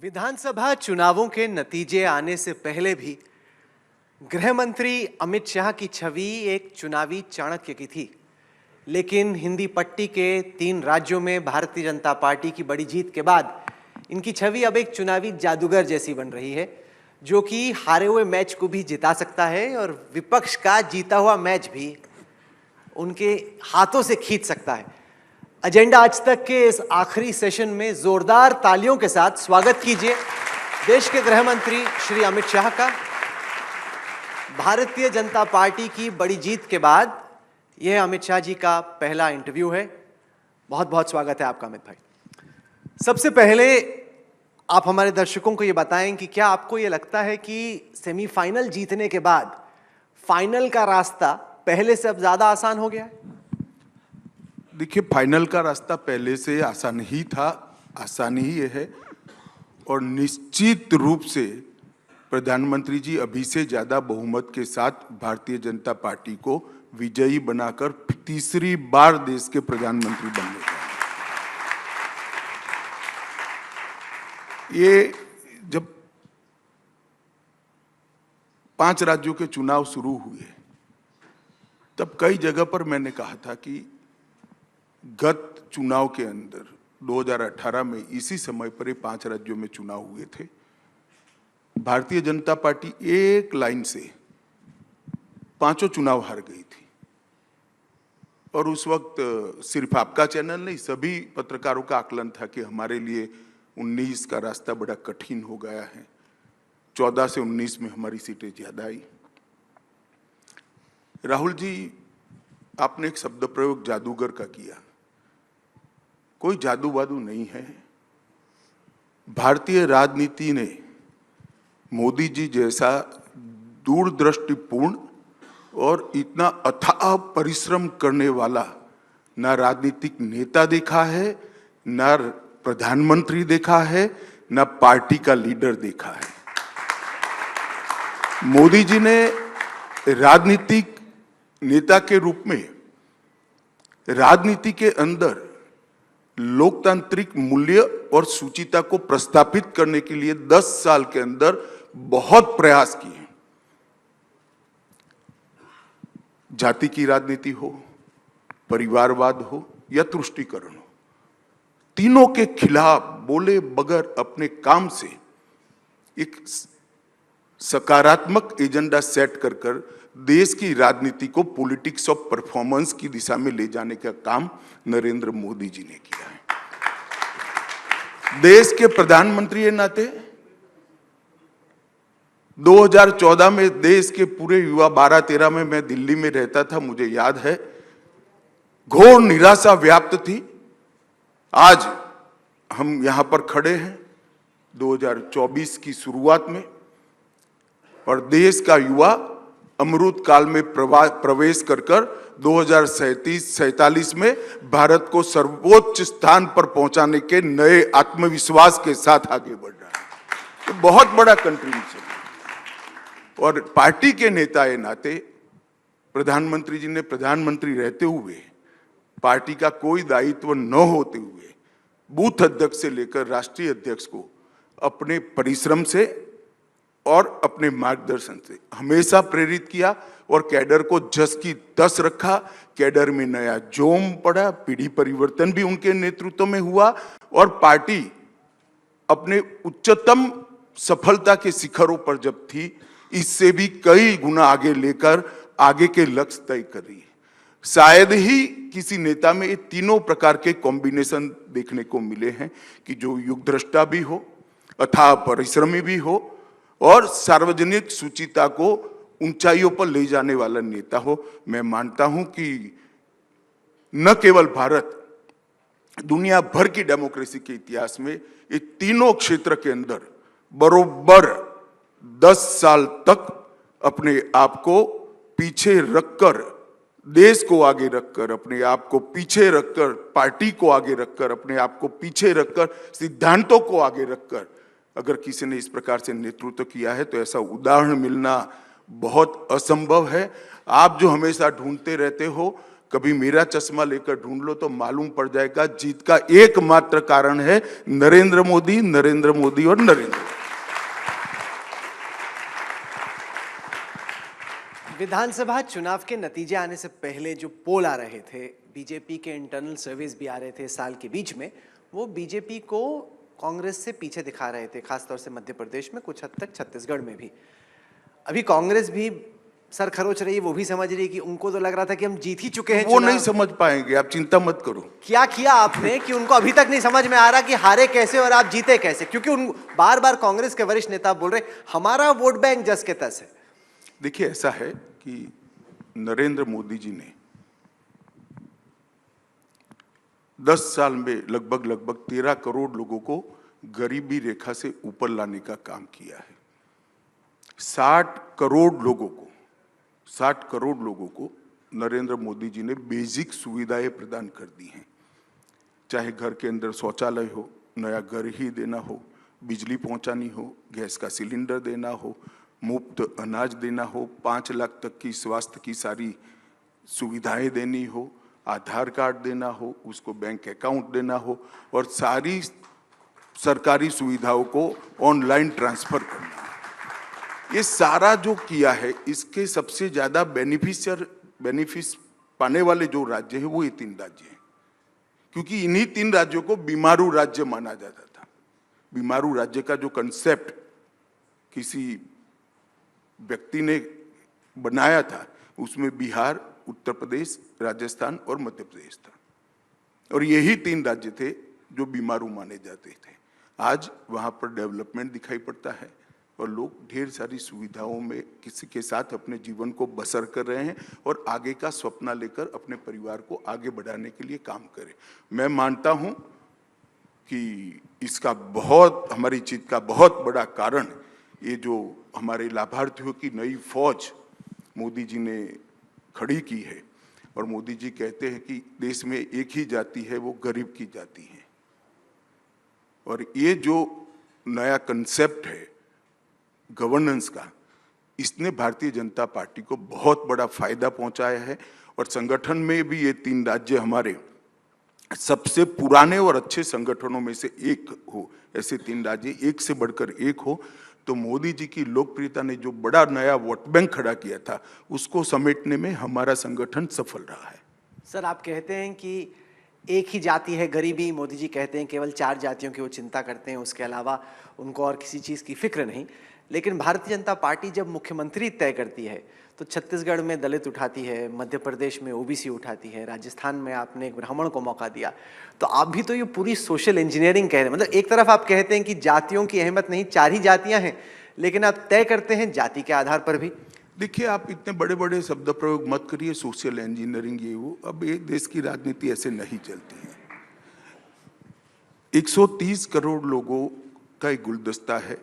विधानसभा चुनावों के नतीजे आने से पहले भी गृह मंत्री अमित शाह की छवि एक चुनावी चाणक्य की थी, लेकिन हिंदी पट्टी के 3 राज्यों में भारतीय जनता पार्टी की बड़ी जीत के बाद इनकी छवि अब एक चुनावी जादूगर जैसी बन रही है, जो कि हारे हुए मैच को भी जिता सकता है और विपक्ष का जीता हुआ मैच भी उनके हाथों से खींच सकता है। एजेंडा आज तक के इस आखिरी सेशन में जोरदार तालियों के साथ स्वागत कीजिए देश के गृह मंत्री श्री अमित शाह का। भारतीय जनता पार्टी की बड़ी जीत के बाद यह अमित शाह जी का पहला इंटरव्यू है। बहुत बहुत स्वागत है आपका अमित भाई। सबसे पहले आप हमारे दर्शकों को यह बताएं कि क्या आपको यह लगता है कि सेमीफाइनल जीतने के बाद फाइनल का रास्ता पहले से अब ज्यादा आसान हो गया है? देखिए, फाइनल का रास्ता पहले से आसान ही था, आसान ही है और निश्चित रूप से प्रधानमंत्री जी अभी से ज्यादा बहुमत के साथ भारतीय जनता पार्टी को विजयी बनाकर तीसरी बार देश के प्रधानमंत्री बनने जा रहे हैं। ये जब 5 राज्यों के चुनाव शुरू हुए तब कई जगह पर मैंने कहा था कि गत चुनाव के अंदर 2018 में इसी समय पर ये 5 राज्यों में चुनाव हुए थे। भारतीय जनता पार्टी एक लाइन से 5 चुनाव हार गई थी और उस वक्त सिर्फ आपका चैनल नहीं, सभी पत्रकारों का आकलन था कि हमारे लिए 19 का रास्ता बड़ा कठिन हो गया है। 14 से 19 में हमारी सीटें ज्यादा आई। राहुल जी, आपने एक शब्द प्रयोग जादूगर का किया। कोई जादू वादू नहीं है। भारतीय राजनीति ने मोदी जी जैसा दूरदृष्टिपूर्ण और इतना अथाह परिश्रम करने वाला ना राजनीतिक नेता देखा है, ना प्रधानमंत्री देखा है, ना पार्टी का लीडर देखा है। मोदी जी ने राजनीतिक नेता के रूप में राजनीति के अंदर लोकतांत्रिक मूल्य और सुचिता को प्रस्थापित करने के लिए 10 साल के अंदर बहुत प्रयास किए। जाति की राजनीति हो, परिवारवाद हो या तुष्टीकरण हो, तीनों के खिलाफ बोले बगैर अपने काम से एक सकारात्मक एजेंडा सेट कर देश की राजनीति को पॉलिटिक्स ऑफ परफॉर्मेंस की दिशा में ले जाने का काम नरेंद्र मोदी जी ने किया है। देश के प्रधानमंत्री के नाते 2014 में देश के पूरे युवा 12-13 में मैं दिल्ली में रहता था, मुझे याद है, घोर निराशा व्याप्त थी। आज हम यहां पर खड़े हैं 2024 की शुरुआत में और देश का युवा अमृत काल में प्रवेश कर 2037-47 में भारत को सर्वोच्च स्थान पर पहुंचाने के नए आत्मविश्वास के साथ आगे बढ़ रहा है। तो बहुत बड़ा कंट्रीब्यूशन है और पार्टी के नेता के नाते प्रधानमंत्री जी ने प्रधानमंत्री रहते हुए पार्टी का कोई दायित्व न होते हुए बूथ अध्यक्ष से लेकर राष्ट्रीय अध्यक्ष को अपने परिश्रम से और अपने मार्गदर्शन से हमेशा प्रेरित किया और कैडर को जस की तस रखा। कैडर में नया जोम पड़ा, पीढ़ी परिवर्तन भी उनके नेतृत्व में हुआ और पार्टी अपने उच्चतम सफलता के शिखरों पर जब थी, इससे भी कई गुना आगे लेकर आगे के लक्ष्य तय कर रही है। शायद ही किसी नेता में ये तीनों प्रकार के कॉम्बिनेशन देखने को मिले हैं कि जो युगदृष्टा भी हो, अथाह परिश्रमी भी हो और सार्वजनिक सुचिता को ऊंचाइयों पर ले जाने वाला नेता हो। मैं मानता हूं कि न केवल भारत, दुनिया भर की डेमोक्रेसी के इतिहास में ये तीनों क्षेत्र के अंदर बरोबर 10 साल तक अपने आप को पीछे रखकर, देश को आगे रखकर, अपने आप को पीछे रखकर, पार्टी को आगे रखकर, अपने आप को पीछे रखकर, सिद्धांतों को आगे रखकर अगर किसी ने इस प्रकार से नेतृत्व किया है तो ऐसा उदाहरण मिलना बहुत असंभव है। आप जो हमेशा ढूंढते रहते हो कभी मेरा चश्मा लेकर ढूंढ लो तो मालूम पड़ जाएगा, जीत का एकमात्र कारण है नरेंद्र मोदी, नरेंद्र मोदी और नरेंद्र मोदी। विधानसभा चुनाव के नतीजे आने से पहले जो पोल आ रहे थे, बीजेपी के इंटरनल सर्वेस भी आ रहे थे साल के बीच में, वो बीजेपी को कांग्रेस से पीछे दिखा रहे थे, खासतौर से मध्य प्रदेश में, कुछ हद तक छत्तीसगढ़ में भी। अभी कांग्रेस भी सर खरोच रही है, वो भी समझ रही है कि उनको तो लग रहा था कि हम जीत ही चुके हैं। वो नहीं समझ पाएंगे, आप चिंता मत करो। क्या किया आपने कि उनको अभी तक नहीं समझ में आ रहा कि हारे कैसे और आप जीते कैसे? क्योंकि उन बार बार कांग्रेस के वरिष्ठ नेता बोल रहे हमारा वोट बैंक जस के तस है। देखिए, ऐसा है कि नरेंद्र मोदी जी ने 10 साल में लगभग 13 करोड़ लोगों को गरीबी रेखा से ऊपर लाने का काम किया है। 60 करोड़ लोगों को नरेंद्र मोदी जी ने बेसिक सुविधाएं प्रदान कर दी हैं। चाहे घर के अंदर शौचालय हो, नया घर ही देना हो, बिजली पहुंचानी हो, गैस का सिलेंडर देना हो, मुफ्त अनाज देना हो, 5 लाख तक की स्वास्थ्य की सारी सुविधाएं देनी हो, आधार कार्ड देना हो, उसको बैंक अकाउंट देना हो और सारी सरकारी सुविधाओं को ऑनलाइन ट्रांसफर करना हो। ये सारा जो किया है, इसके सबसे ज्यादा बेनिफिट पाने वाले जो राज्य है वो ये 3 राज्य हैं, क्योंकि इन्हीं 3 राज्यों को बीमारू राज्य माना जाता था। बीमारू राज्य का जो कंसेप्ट किसी व्यक्ति ने बनाया था, उसमें बिहार, उत्तर प्रदेश, राजस्थान और मध्य प्रदेश था, और यही 3 राज्य थे जो बीमारू माने जाते थे। आज वहां पर डेवलपमेंट दिखाई पड़ता है और लोग ढेर सारी सुविधाओं में किसी के साथ अपने जीवन को बसर कर रहे हैं और आगे का सपना लेकर अपने परिवार को आगे बढ़ाने के लिए काम करें। मैं मानता हूं कि इसका हमारी जीत का बहुत बड़ा कारण ये जो हमारे लाभार्थियों की नई फौज मोदी जी ने खड़ी की है। और मोदी जी कहते हैं कि देश में एक ही जाति है, वो गरीब की जाति है। और ये जो नया कंसेप्ट है गवर्नेंस का, इसने भारतीय जनता पार्टी को बहुत बड़ा फायदा पहुंचाया है। और संगठन में भी ये 3 राज्य हमारे सबसे पुराने और अच्छे संगठनों में से एक हो, ऐसे 3 राज्य एक से बढ़कर एक हो, तो मोदी जी की लोकप्रियता ने जो बड़ा नया वोट बैंक खड़ा किया था, उसको समेटने में हमारा संगठन सफल रहा है। सर, आप कहते हैं कि एक ही जाति है गरीबी, मोदी जी कहते हैं केवल 4 जातियों की वो चिंता करते हैं, उसके अलावा उनको और किसी चीज़ की फिक्र नहीं। लेकिन भारतीय जनता पार्टी जब मुख्यमंत्री तय करती है तो छत्तीसगढ़ में दलित उठाती है, मध्य प्रदेश में ओबीसी उठाती है, राजस्थान में आपने एक ब्राह्मण को मौका दिया। तो आप भी तो ये पूरी सोशल इंजीनियरिंग कह रहे हैं। मतलब एक तरफ आप कहते हैं कि जातियों की अहमियत नहीं, 4 ही जातियां हैं, लेकिन आप तय करते हैं जाति के आधार पर भी। देखिए, आप इतने बड़े बड़े शब्द प्रयोग मत करिए, सोशल इंजीनियरिंग ये वो। अब एक देश की राजनीति ऐसे नहीं चलती है। 130 करोड़ लोगों का एक गुलदस्ता है।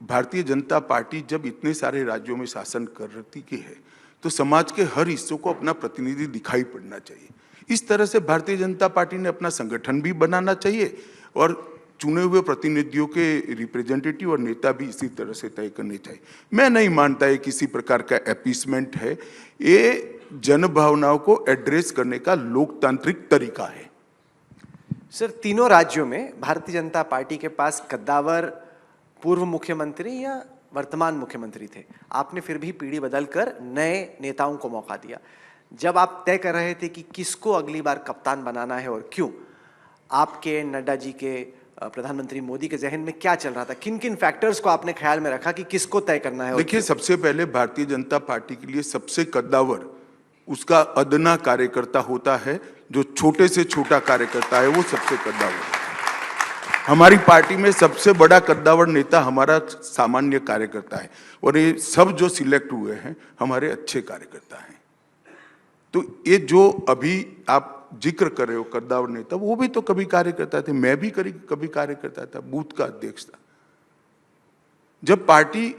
भारतीय जनता पार्टी जब इतने सारे राज्यों में शासन कर रही है, तो समाज के हर हिस्सों को अपना प्रतिनिधि दिखाई पड़ना चाहिए। इस तरह से भारतीय जनता पार्टी ने अपना संगठन भी बनाना चाहिए और चुने हुए प्रतिनिधियों के रिप्रेजेंटेटिव और नेता भी इसी तरह से तय करने चाहिए। मैं नहीं मानता है किसी प्रकार का अपीसमेंट है, ये जन भावनाओं को एड्रेस करने का लोकतांत्रिक तरीका है। सर, तीनों राज्यों में भारतीय जनता पार्टी के पास कद्दावर पूर्व मुख्यमंत्री या वर्तमान मुख्यमंत्री थे। आपने फिर भी पीढ़ी बदलकर नए नेताओं को मौका दिया। जब आप तय कर रहे थे कि किसको अगली बार कप्तान बनाना है और क्यों, आपके, नड्डा जी के, प्रधानमंत्री मोदी के जहन में क्या चल रहा था? किन किन फैक्टर्स को आपने ख्याल में रखा कि किसको तय करना है? देखिए, सबसे पहले भारतीय जनता पार्टी के लिए सबसे कद्दावर उसका अदना कार्यकर्ता होता है। जो छोटे से छोटा कार्यकर्ता है वो सबसे कद्दावर है। हमारी पार्टी में सबसे बड़ा कद्दावर नेता हमारा सामान्य कार्यकर्ता है और ये सब जो सिलेक्ट हुए हैं हमारे अच्छे कार्यकर्ता हैं। तो ये जो अभी आप जिक्र कर रहे हो कद्दावर नेता, वो भी तो कभी कार्यकर्ता थे, मैं भी कभी कार्यकर्ता था, बूथ का अध्यक्ष था। जब पार्टी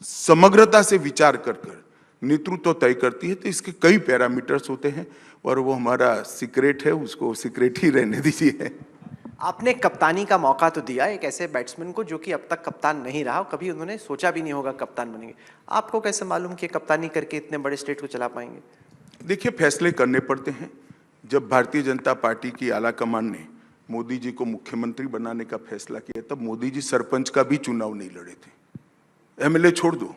समग्रता से विचार कर नेतृत्व तय करती है तो इसके कई पैरामीटर्स होते हैं और वो हमारा सीक्रेट है, उसको सीक्रेट ही रहने दीजिए। आपने कप्तानी का मौका तो दिया एक ऐसे बैट्समैन को जो कि अब तक कप्तान नहीं रहा, कभी उन्होंने सोचा भी नहीं होगा कप्तान बनेंगे। आपको कैसे मालूम कि कप्तानी करके इतने बड़े स्टेट को चला पाएंगे? देखिए, फैसले करने पड़ते हैं। जब भारतीय जनता पार्टी की आला कमान ने मोदी जी को मुख्यमंत्री बनाने का फैसला किया, तब मोदी जी सरपंच का भी चुनाव नहीं लड़े थे। एमएलए छोड़ दो,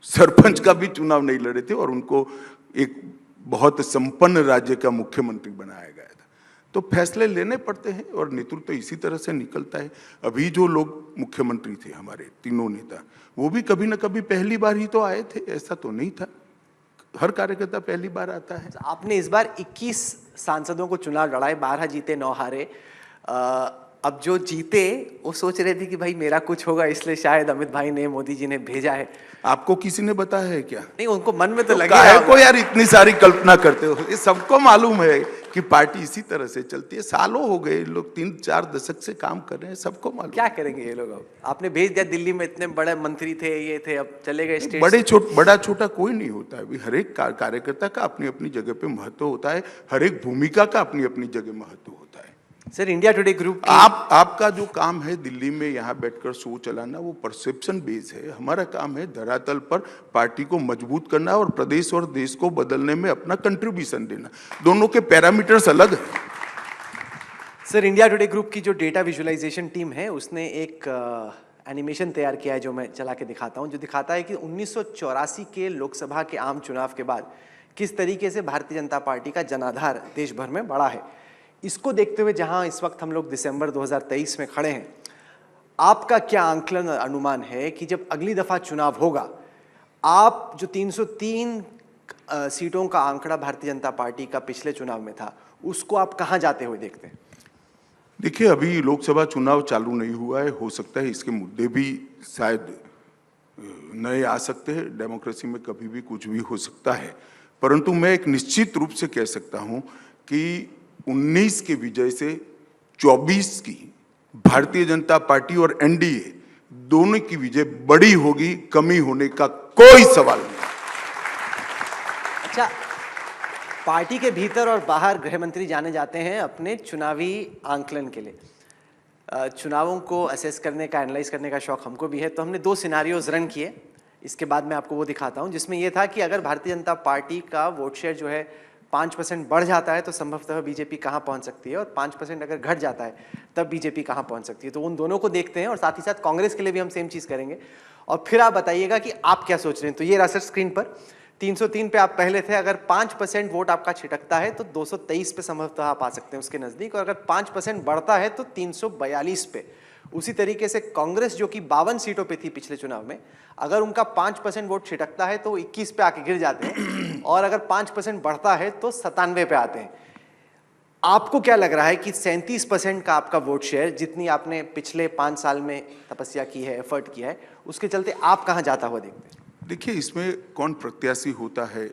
सरपंच का भी चुनाव नहीं लड़े थे और उनको एक बहुत संपन्न राज्य का मुख्यमंत्री बनाया गया था। तो फैसले लेने पड़ते हैं और नेतृत्व तो इसी तरह से निकलता है। अभी जो लोग मुख्यमंत्री थे, हमारे तीनों नेता, वो भी कभी ना कभी पहली बार ही तो आए थे, ऐसा तो नहीं था। हर कार्यकर्ता पहली बार आता है। आपने इस बार 21 सांसदों को चुनाव लड़ाए, 12 जीते 9 हारे। अब जो जीते वो सोच रहे थे कि भाई मेरा कुछ होगा, इसलिए शायद अमित भाई ने, मोदी जी ने भेजा है। आपको किसी ने बताया है क्या? नहीं, उनको मन में तो लगे काहे को यार इतनी सारी कल्पना करते हो? ये सबको मालूम है कि पार्टी इसी तरह से चलती है। सालों हो गए, लोग 3-4 दशक से काम कर रहे हैं, सबको मालूम। क्या करेंगे ये लोग? अब आपने भेज दिया, दिल्ली में इतने बड़े मंत्री थे, ये थे, अब चले गए स्टेट। बड़ा छोटा कोई नहीं होता है। हर एक कार्यकर्ता का अपनी अपनी जगह पे महत्व होता है, हर एक भूमिका का अपनी अपनी जगह महत्व होता है। सर, इंडिया टुडे ग्रुप आपका जो काम है दिल्ली में यहाँ बैठकर शो चलाना, वो परसेप्शन बेस है। हमारा काम है धरातल पर पार्टी को मजबूत करना और प्रदेश और देश को बदलने में अपना कंट्रीब्यूशन देना। दोनों के पैरामीटर्स अलग हैं। सर, इंडिया टुडे ग्रुप की जो डेटा विजुअलाइजेशन टीम है, उसने एक एनिमेशन तैयार किया है जो मैं चला के दिखाता हूं, जो दिखाता है कि 1984 के लोकसभा के आम चुनाव के बाद किस तरीके से भारतीय जनता पार्टी का जनाधार देश भर में बढ़ा है। इसको देखते हुए जहां इस वक्त हम लोग दिसंबर 2023 में खड़े हैं, आपका क्या आंकलन अनुमान है कि जब अगली दफा चुनाव होगा, आप जो 303 सीटों का आंकड़ा भारतीय जनता पार्टी का पिछले चुनाव में था, उसको आप कहां जाते हुए देखते हैं? देखिए, अभी लोकसभा चुनाव चालू नहीं हुआ है, हो सकता है इसके मुद्दे भी शायद नए आ सकते हैं। डेमोक्रेसी में कभी भी कुछ भी हो सकता है, परंतु मैं एक निश्चित रूप से कह सकता हूं कि 19 के विजय से 24 की भारतीय जनता पार्टी और एनडीए दोनों की विजय बड़ी होगी, कमी होने का कोई सवाल नहीं। अच्छा, पार्टी के भीतर और बाहर गृह मंत्री जाने जाते हैं अपने चुनावी आंकलन के लिए। चुनावों को असेस करने का, एनालाइज करने का शौक हमको भी है, तो हमने 2 सिनारियोज रन किए। इसके बाद मैं आपको वो दिखाता हूं, जिसमें यह था कि अगर भारतीय जनता पार्टी का वोट शेयर जो है 5% बढ़ जाता है तो संभवतः बीजेपी कहां पहुंच सकती है, और 5% अगर घट जाता है तब बीजेपी कहां पहुंच सकती है। तो उन दोनों को देखते हैं और साथ ही साथ कांग्रेस के लिए भी हम सेम चीज करेंगे, और फिर आप बताइएगा कि आप क्या सोच रहे हैं। तो ये रहा सर स्क्रीन पर, 303 पे आप पहले थे। अगर 5% वोट आपका छिटकता है तो 223 पे संभवतः आप आ सकते हैं उसके नजदीक, और अगर 5% बढ़ता है तो 342 पे। उसी तरीके से कांग्रेस जो कि 52 सीटों पे थी पिछले चुनाव में, अगर उनका 5% वोट छिटकता है तो 21 पे आके गिर जाते हैं, और अगर 5% बढ़ता है तो 97 पे आते हैं। आपको क्या लग रहा है कि 37% का आपका वोट शेयर, जितनी आपने पिछले 5 साल में तपस्या की है, एफर्ट किया है, उसके चलते आप कहां जाता हुआ देखते हैं? देखिए, इसमें कौन प्रत्याशी होता है,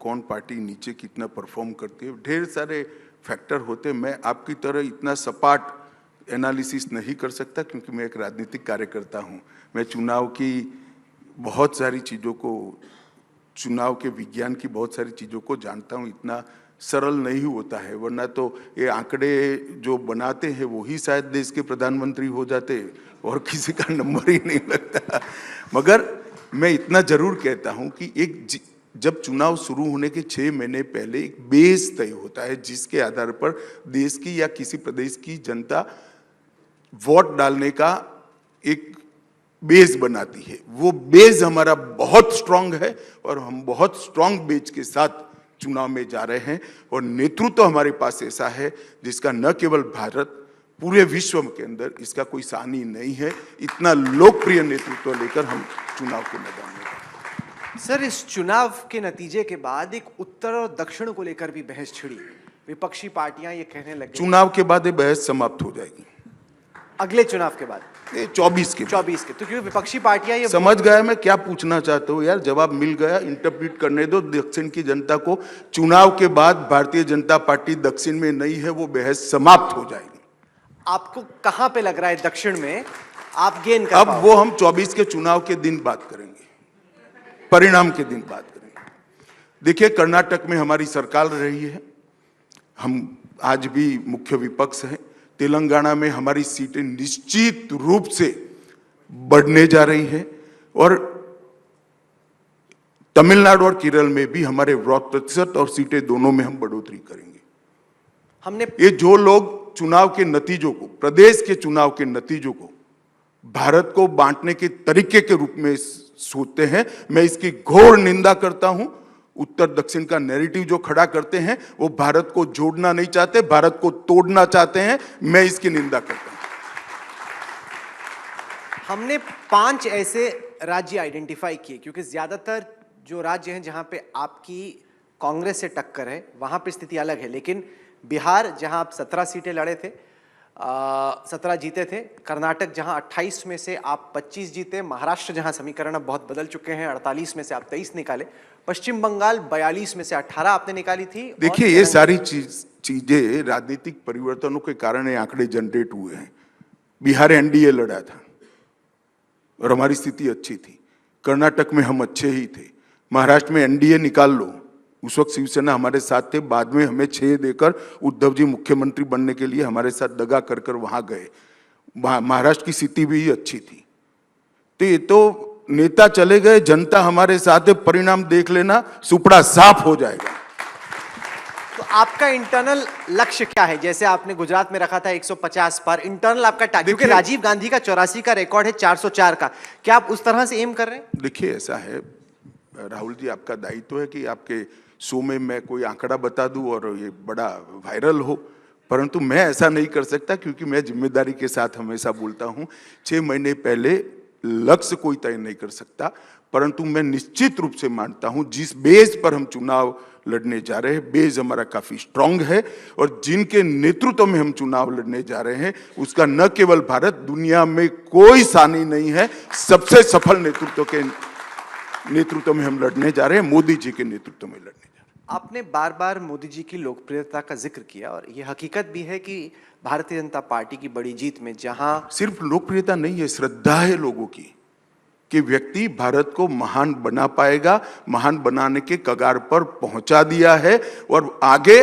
कौन पार्टी नीचे कितना परफॉर्म करती है, ढेर सारे फैक्टर होते हैं। मैं आपकी तरह इतना सपाट एनालिसिस नहीं कर सकता, क्योंकि मैं एक राजनीतिक कार्यकर्ता हूं। मैं चुनाव की बहुत सारी चीज़ों को, चुनाव के विज्ञान की बहुत सारी चीज़ों को जानता हूं। इतना सरल नहीं होता है, वरना तो ये आंकड़े जो बनाते हैं वो ही शायद देश के प्रधानमंत्री हो जाते और किसी का नंबर ही नहीं लगता। मगर मैं इतना जरूर कहता हूं कि जब चुनाव शुरू होने के 6 महीने पहले एक बेस तय होता है, जिसके आधार पर देश की या किसी प्रदेश की जनता वोट डालने का एक बेस बनाती है। वो बेस हमारा बहुत स्ट्रांग है और हम बहुत स्ट्रांग बेस के साथ चुनाव में जा रहे हैं, और नेतृत्व हमारे पास ऐसा है जिसका न केवल भारत, पूरे विश्व के अंदर इसका कोई सानी नहीं है। इतना लोकप्रिय नेतृत्व लेकर हम चुनाव के मैदान में। सर, इस चुनाव के नतीजे के बाद एक उत्तर और दक्षिण को लेकर भी बहस छिड़ी। विपक्षी पार्टियां ये कहने लगी, चुनाव के बाद ये बहस समाप्त हो जाएगी। अगले चुनाव के बाद 24 के तो क्योंकि विपक्षी पार्टियां ये समझ गया मैं क्या पूछना चाहते हो यार, जवाब मिल गया। इंटरप्रेट करने दो दक्षिण की जनता को। चुनाव के बाद भारतीय जनता पार्टी दक्षिण में नहीं है, वो बहस समाप्त हो जाएगी। आपको कहां पे लग रहा है दक्षिण में आप गेन कर अब पाओगे? वो हम 24 के चुनाव के दिन बात करेंगे, परिणाम के दिन बात करेंगे। देखिए, कर्नाटक में हमारी सरकार रही है, हम आज भी मुख्य विपक्ष हैं। तेलंगाना में हमारी सीटें निश्चित रूप से बढ़ने जा रही हैं, और तमिलनाडु और केरल में भी हमारे वोट प्रतिशत और सीटें दोनों में हम बढ़ोतरी करेंगे। हमने ये जो लोग चुनाव के नतीजों को, प्रदेश के चुनाव के नतीजों को भारत को बांटने के तरीके के रूप में सोचते हैं, मैं इसकी घोर निंदा करता हूं। उत्तर दक्षिण का नैरेटिव जो खड़ा करते हैं वो भारत को जोड़ना नहीं चाहते, भारत को तोड़ना चाहते हैं। मैं इसकी निंदा करता हूं। हमने 5 ऐसे राज्य आइडेंटिफाई किए, क्योंकि ज्यादातर जो राज्य हैं जहां पे आपकी कांग्रेस से टक्कर है वहां पे स्थिति अलग है। लेकिन बिहार, जहां आप 17 सीटें लड़े थे, 17 जीते थे। कर्नाटक, जहां 28 में से आप 25 जीते। महाराष्ट्र, जहां समीकरण अब बहुत बदल चुके हैं, 48 में से आप 23 निकाले। पश्चिम बंगाल 42 में से 18 आपने निकाली थी। देखिए, ये सारी चीजें राजनीतिक परिवर्तनों के कारण ये आंकड़े जनरेट हुए हैं। बिहार एनडीए लड़ा था और हमारी स्थिति अच्छी थी। कर्नाटक में हम अच्छे ही थे। महाराष्ट्र में एनडीए निकाल लो, उस वक्त शिवसेना हमारे साथ थे। बाद में हमें 6 देकर उद्धव जी मुख्यमंत्री बनने के लिए हमारे साथ दगा कर कर वहां गए। महाराष्ट्र की स्थिति भी अच्छी थी। तो ये तो नेता चले गए, जनता हमारे साथ है, परिणाम देख लेना, सुपड़ा साफ हो जाएगा। तो आपका इंटरनल लक्ष्य क्या है? जैसे आपने गुजरात में रखा था 150 पर, इंटरनल आपका टारगेट, क्योंकि राजीव गांधी का 84 का रिकॉर्ड है, 404 का, क्या आप उस तरह से एम कर रहे हैं? देखिए, ऐसा है राहुल जी, आपका दायित्व है कि आपके शो में मैं कोई आंकड़ा बता दूं और ये बड़ा वायरल हो, परंतु मैं ऐसा नहीं कर सकता, क्योंकि मैं जिम्मेदारी के साथ हमेशा बोलता हूं। 6 महीने पहले लक्ष्य कोई तय नहीं कर सकता, परंतु मैं निश्चित रूप से मानता हूं जिस बेस पर हम चुनाव लड़ने जा रहे हैं, बेस हमारा काफी स्ट्रांग है, और जिनके नेतृत्व में हम चुनाव लड़ने जा रहे हैं उसका न केवल भारत, दुनिया में कोई सानी नहीं है। सबसे सफल नेतृत्व में हम लड़ने जा रहे हैं, मोदी जी के नेतृत्व में लड़ने जा रहे हैं। आपने बार बार मोदी जी की लोकप्रियता का जिक्र किया, और यह हकीकत भी है कि भारतीय जनता पार्टी की बड़ी जीत में जहां सिर्फ लोकप्रियता नहीं है, श्रद्धा है लोगों की कि व्यक्ति भारत को महान बना पाएगा, महान बनाने के कगार पर पहुंचा दिया है, और आगे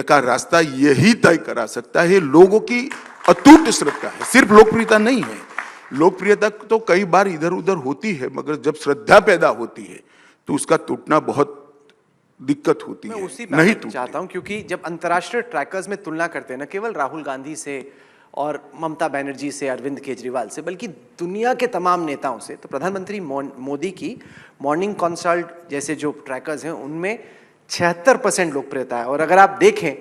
का रास्ता यही तय करा सकता है। लोगों की अटूट श्रद्धा है, सिर्फ लोकप्रियता नहीं है। लोकप्रियता तो कई बार इधर उधर होती है, मगर जब श्रद्धा पैदा होती है तो उसका टूटना बहुत दिक्कत होती है। मैं उसी पे नहीं चाहता हूं, क्योंकि जब अंतर्राष्ट्रीय ट्रैकर्स में तुलना करते हैं, न केवल राहुल गांधी से और ममता बनर्जी से, अरविंद केजरीवाल से, बल्कि दुनिया के तमाम नेताओं से, तो प्रधानमंत्री मोदी की मॉर्निंग कंसल्ट जैसे जो ट्रैकर्स हैं उनमें 76% लोकप्रियता है। और अगर आप देखें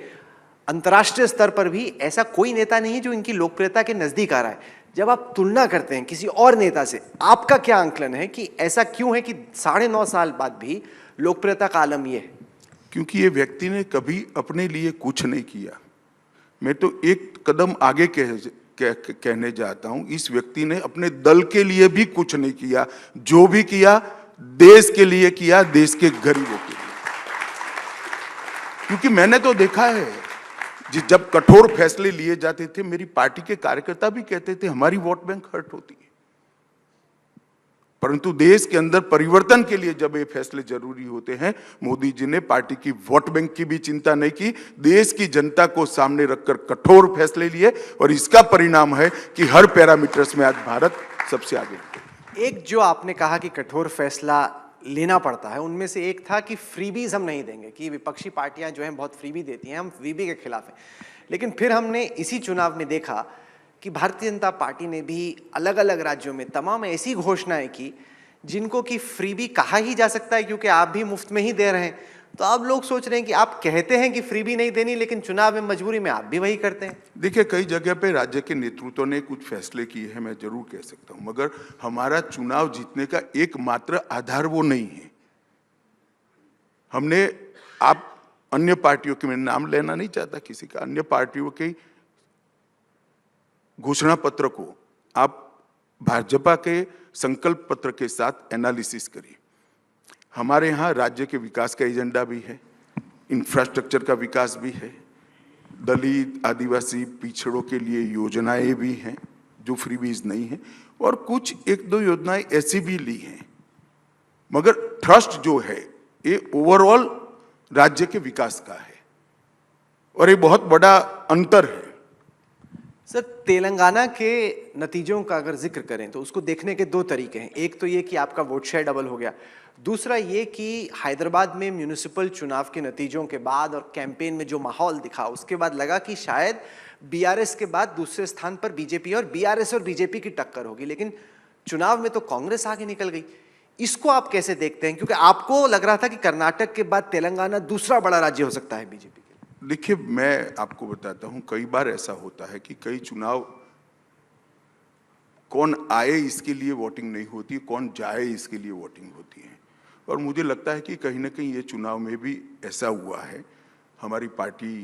अंतर्राष्ट्रीय स्तर पर भी ऐसा कोई नेता नहीं है जो इनकी लोकप्रियता के नजदीक आ रहा है। जब आप तुलना करते हैं किसी और नेता से, आपका क्या आंकलन है कि ऐसा क्यों है कि 9.5 साल बाद भी लोकप्रियता का आलम यह है? क्योंकि ये व्यक्ति ने कभी अपने लिए कुछ नहीं किया। मैं तो एक कदम आगे कहने जाता हूं, इस व्यक्ति ने अपने दल के लिए भी कुछ नहीं किया। जो भी किया देश के लिए किया, देश के गरीबों के लिए। क्योंकि मैंने तो देखा है जब कठोर फैसले लिए जाते थे, मेरी पार्टी के कार्यकर्ता भी कहते थे हमारी वोट बैंक हर्ट होती है, परंतु देश के अंदर परिवर्तन के लिए जब ये फैसले जरूरी होते हैं, मोदी जी ने पार्टी की वोट बैंक की भी चिंता नहीं की, देश की जनता को सामने रखकर कठोर फैसले लिए, और इसका परिणाम है कि हर पैरामीटर्स में आज भारत सबसे आगे है। एक जो आपने कहा कि कठोर फैसला लेना पड़ता है, उनमें से एक था कि फ्रीबीज हम नहीं देंगे, कि विपक्षी पार्टियां जो हैं बहुत फ्रीबी देती हैं, हम फ्रीबी के खिलाफ हैं। लेकिन फिर हमने इसी चुनाव में देखा कि भारतीय जनता पार्टी ने भी अलग अलग राज्यों में तमाम ऐसी घोषणाएं की जिनको कि फ्रीबी कहा ही जा सकता है, क्योंकि आप भी मुफ्त में ही दे रहे हैं। तो अब लोग सोच रहे हैं कि आप कहते हैं कि फ्रीबी नहीं देनी, लेकिन चुनाव में मजबूरी में आप भी वही करते हैं। देखिए, कई जगह पे राज्य के नेतृत्व ने कुछ फैसले किए हैं, मैं जरूर कह सकता हूं, मगर हमारा चुनाव जीतने का एकमात्र आधार वो नहीं है। हमने, आप अन्य पार्टियों के, मैं नाम लेना नहीं चाहता किसी का, अन्य पार्टियों के घोषणा पत्र को आप भाजपा के संकल्प पत्र के साथ एनालिसिस करिए। हमारे यहाँ राज्य के विकास का एजेंडा भी है, इंफ्रास्ट्रक्चर का विकास भी है, दलित आदिवासी पिछड़ों के लिए योजनाएं भी हैं जो फ्रीबीज नहीं है, और कुछ 1-2 योजनाएं ऐसी भी ली हैं, मगर ट्रस्ट जो है ये ओवरऑल राज्य के विकास का है, और ये बहुत बड़ा अंतर है। सर, तेलंगाना के नतीजों का अगर जिक्र करें तो उसको देखने के दो तरीके हैं। एक तो ये कि आपका वोट शेयर डबल हो गया, दूसरा ये कि हैदराबाद में म्यूनिसिपल चुनाव के नतीजों के बाद और कैंपेन में जो माहौल दिखा, उसके बाद लगा कि शायद बीआरएस के बाद दूसरे स्थान पर बीजेपी और बीआरएस और बीजेपी की टक्कर होगी, लेकिन चुनाव में तो कांग्रेस आगे निकल गई। इसको आप कैसे देखते हैं, क्योंकि आपको लग रहा था कि कर्नाटक के बाद तेलंगाना दूसरा बड़ा राज्य हो सकता है बीजेपी के लिए। देखिए, मैं आपको बताता हूं, कई बार ऐसा होता है कि कई चुनाव कौन आए इसके लिए वोटिंग नहीं होती, कौन जाए इसके लिए वोटिंग होती है। और मुझे लगता है कि कहीं ना कहीं ये चुनाव में भी ऐसा हुआ है। हमारी पार्टी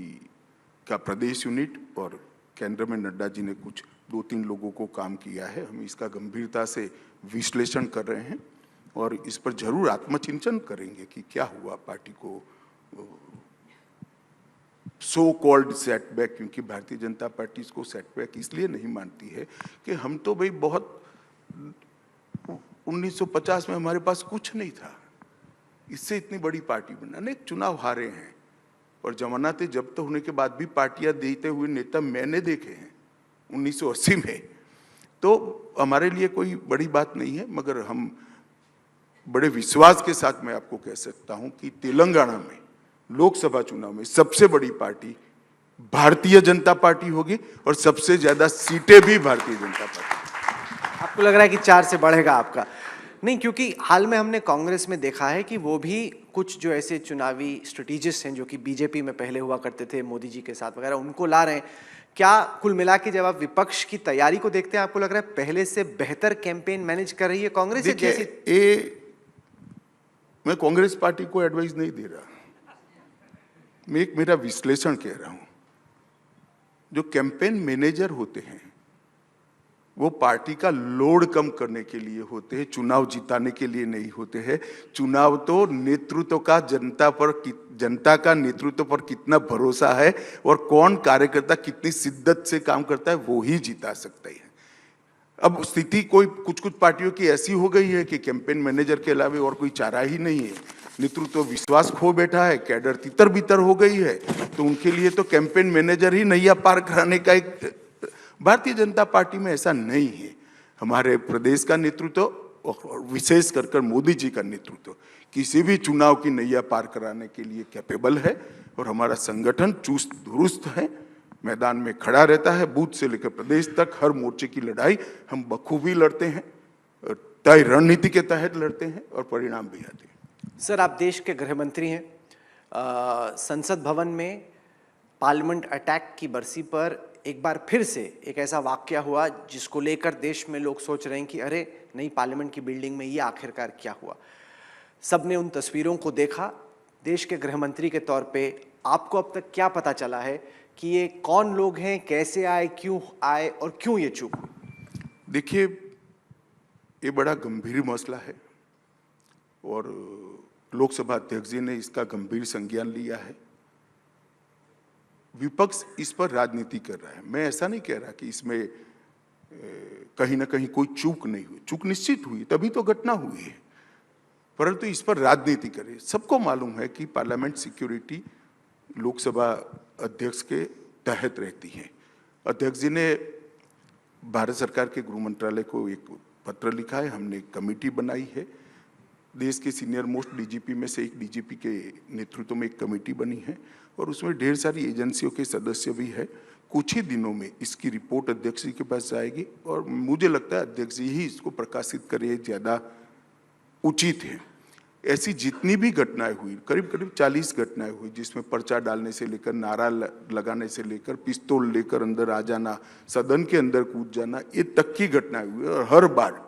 का प्रदेश यूनिट और केंद्र में नड्डा जी ने कुछ 2-3 लोगों को काम किया है। हम इसका गंभीरता से विश्लेषण कर रहे हैं और इस पर जरूर आत्मचिंतन करेंगे कि क्या हुआ पार्टी को सो कॉल्ड सेटबैक, क्योंकि भारतीय जनता पार्टी इसको सेटबैक इसलिए नहीं मानती है कि हम तो भाई बहुत 1950 में हमारे पास कुछ नहीं था, इससे इतनी बड़ी पार्टी बना, अनेक चुनाव हारे हैं और जमानत जब्त होने के बाद भी पार्टियां देते हुए नेता मैंने देखे हैं 1980 में। तो हमारे लिए कोई बड़ी बात नहीं है, मगर हम बड़े विश्वास के साथ मैं आपको कह सकता हूं कि तेलंगाना में लोकसभा चुनाव में सबसे बड़ी पार्टी भारतीय जनता पार्टी होगी और सबसे ज्यादा सीटें भी भारतीय जनता पार्टी। आपको लग रहा है कि 4 से बढ़ेगा आपका? नहीं, क्योंकि हाल में हमने कांग्रेस में देखा है कि वो भी कुछ जो ऐसे चुनावी स्ट्रेटेजिस्ट हैं जो कि बीजेपी में पहले हुआ करते थे मोदी जी के साथ वगैरह, उनको ला रहे हैं। क्या कुल मिला के जब आप विपक्ष की तैयारी को देखते हैं, आपको लग रहा है पहले से बेहतर कैंपेन मैनेज कर रही है कांग्रेस? देखिए, मैं कांग्रेस पार्टी को एडवाइस नहीं दे रहा, मैं एक मेरा विश्लेषण कह रहा हूं। जो कैंपेन मैनेजर होते हैं वो पार्टी का लोड कम करने के लिए होते हैं, चुनाव जिताने के लिए नहीं होते हैं। चुनाव तो नेतृत्व का जनता का नेतृत्व पर कितना भरोसा है और कौन कार्यकर्ता कितनी शिद्दत से काम करता है वो ही जिता सकता है। अब स्थिति कुछ पार्टियों की ऐसी हो गई है कि कैंपेन मैनेजर के अलावा और कोई चारा ही नहीं है, नेतृत्व विश्वास खो बैठा है, कैडर तितर बितर हो गई है, तो उनके लिए तो कैंपेन मैनेजर ही नैया पार कराने का एक। भारतीय जनता पार्टी में ऐसा नहीं है। हमारे प्रदेश का नेतृत्व और विशेष कर मोदी जी का नेतृत्व किसी भी चुनाव की नैया पार कराने के लिए कैपेबल है और हमारा संगठन चुस्त दुरुस्त है, मैदान में खड़ा रहता है, बूथ से लेकर प्रदेश तक हर मोर्चे की लड़ाई हम बखूबी लड़ते हैं, तय रणनीति के तहत लड़ते हैं और परिणाम भी आते हैं। सर, आप देश के गृह मंत्री हैं। संसद भवन में पार्लियामेंट अटैक की बरसी पर एक बार फिर से एक ऐसा वाकया हुआ जिसको लेकर देश में लोग सोच रहे हैं कि अरे नई पार्लियामेंट की बिल्डिंग में ये आखिरकार क्या हुआ। सबने उन तस्वीरों को देखा। देश के गृह मंत्री के तौर पे आपको अब तक क्या पता चला है कि ये कौन लोग हैं, कैसे आए, क्यों आए और क्यों ये चूक हुई? देखिए, ये बड़ा गंभीर मसला है और लोकसभा अध्यक्ष जी ने इसका गंभीर संज्ञान लिया है। विपक्ष इस पर राजनीति कर रहा है। मैं ऐसा नहीं कह रहा कि इसमें कहीं ना कहीं कोई चूक नहीं हुई, चूक निश्चित हुई, तभी तो घटना हुई है, परंतु इस पर राजनीति करे। सबको मालूम है कि पार्लियामेंट सिक्योरिटी लोकसभा अध्यक्ष के तहत रहती है। अध्यक्ष जी ने भारत सरकार के गृह मंत्रालय को एक पत्र लिखा है, हमने एक कमेटी बनाई है, देश के सीनियर मोस्ट डीजीपी में से एक डीजीपी के नेतृत्व में एक कमेटी बनी है और उसमें ढेर सारी एजेंसियों के सदस्य भी है। कुछ ही दिनों में इसकी रिपोर्ट अध्यक्ष जी के पास जाएगी और मुझे लगता है अध्यक्ष जी ही इसको प्रकाशित करे ज़्यादा उचित है। ऐसी जितनी भी घटनाएं हुई, करीब करीब 40 घटनाएं हुई, जिसमें पर्चा डालने से लेकर, नारा लगाने से लेकर, पिस्तौल लेकर अंदर आ जाना, सदन के अंदर कूद जाना, ये तक की घटनाएं हुई और हर बार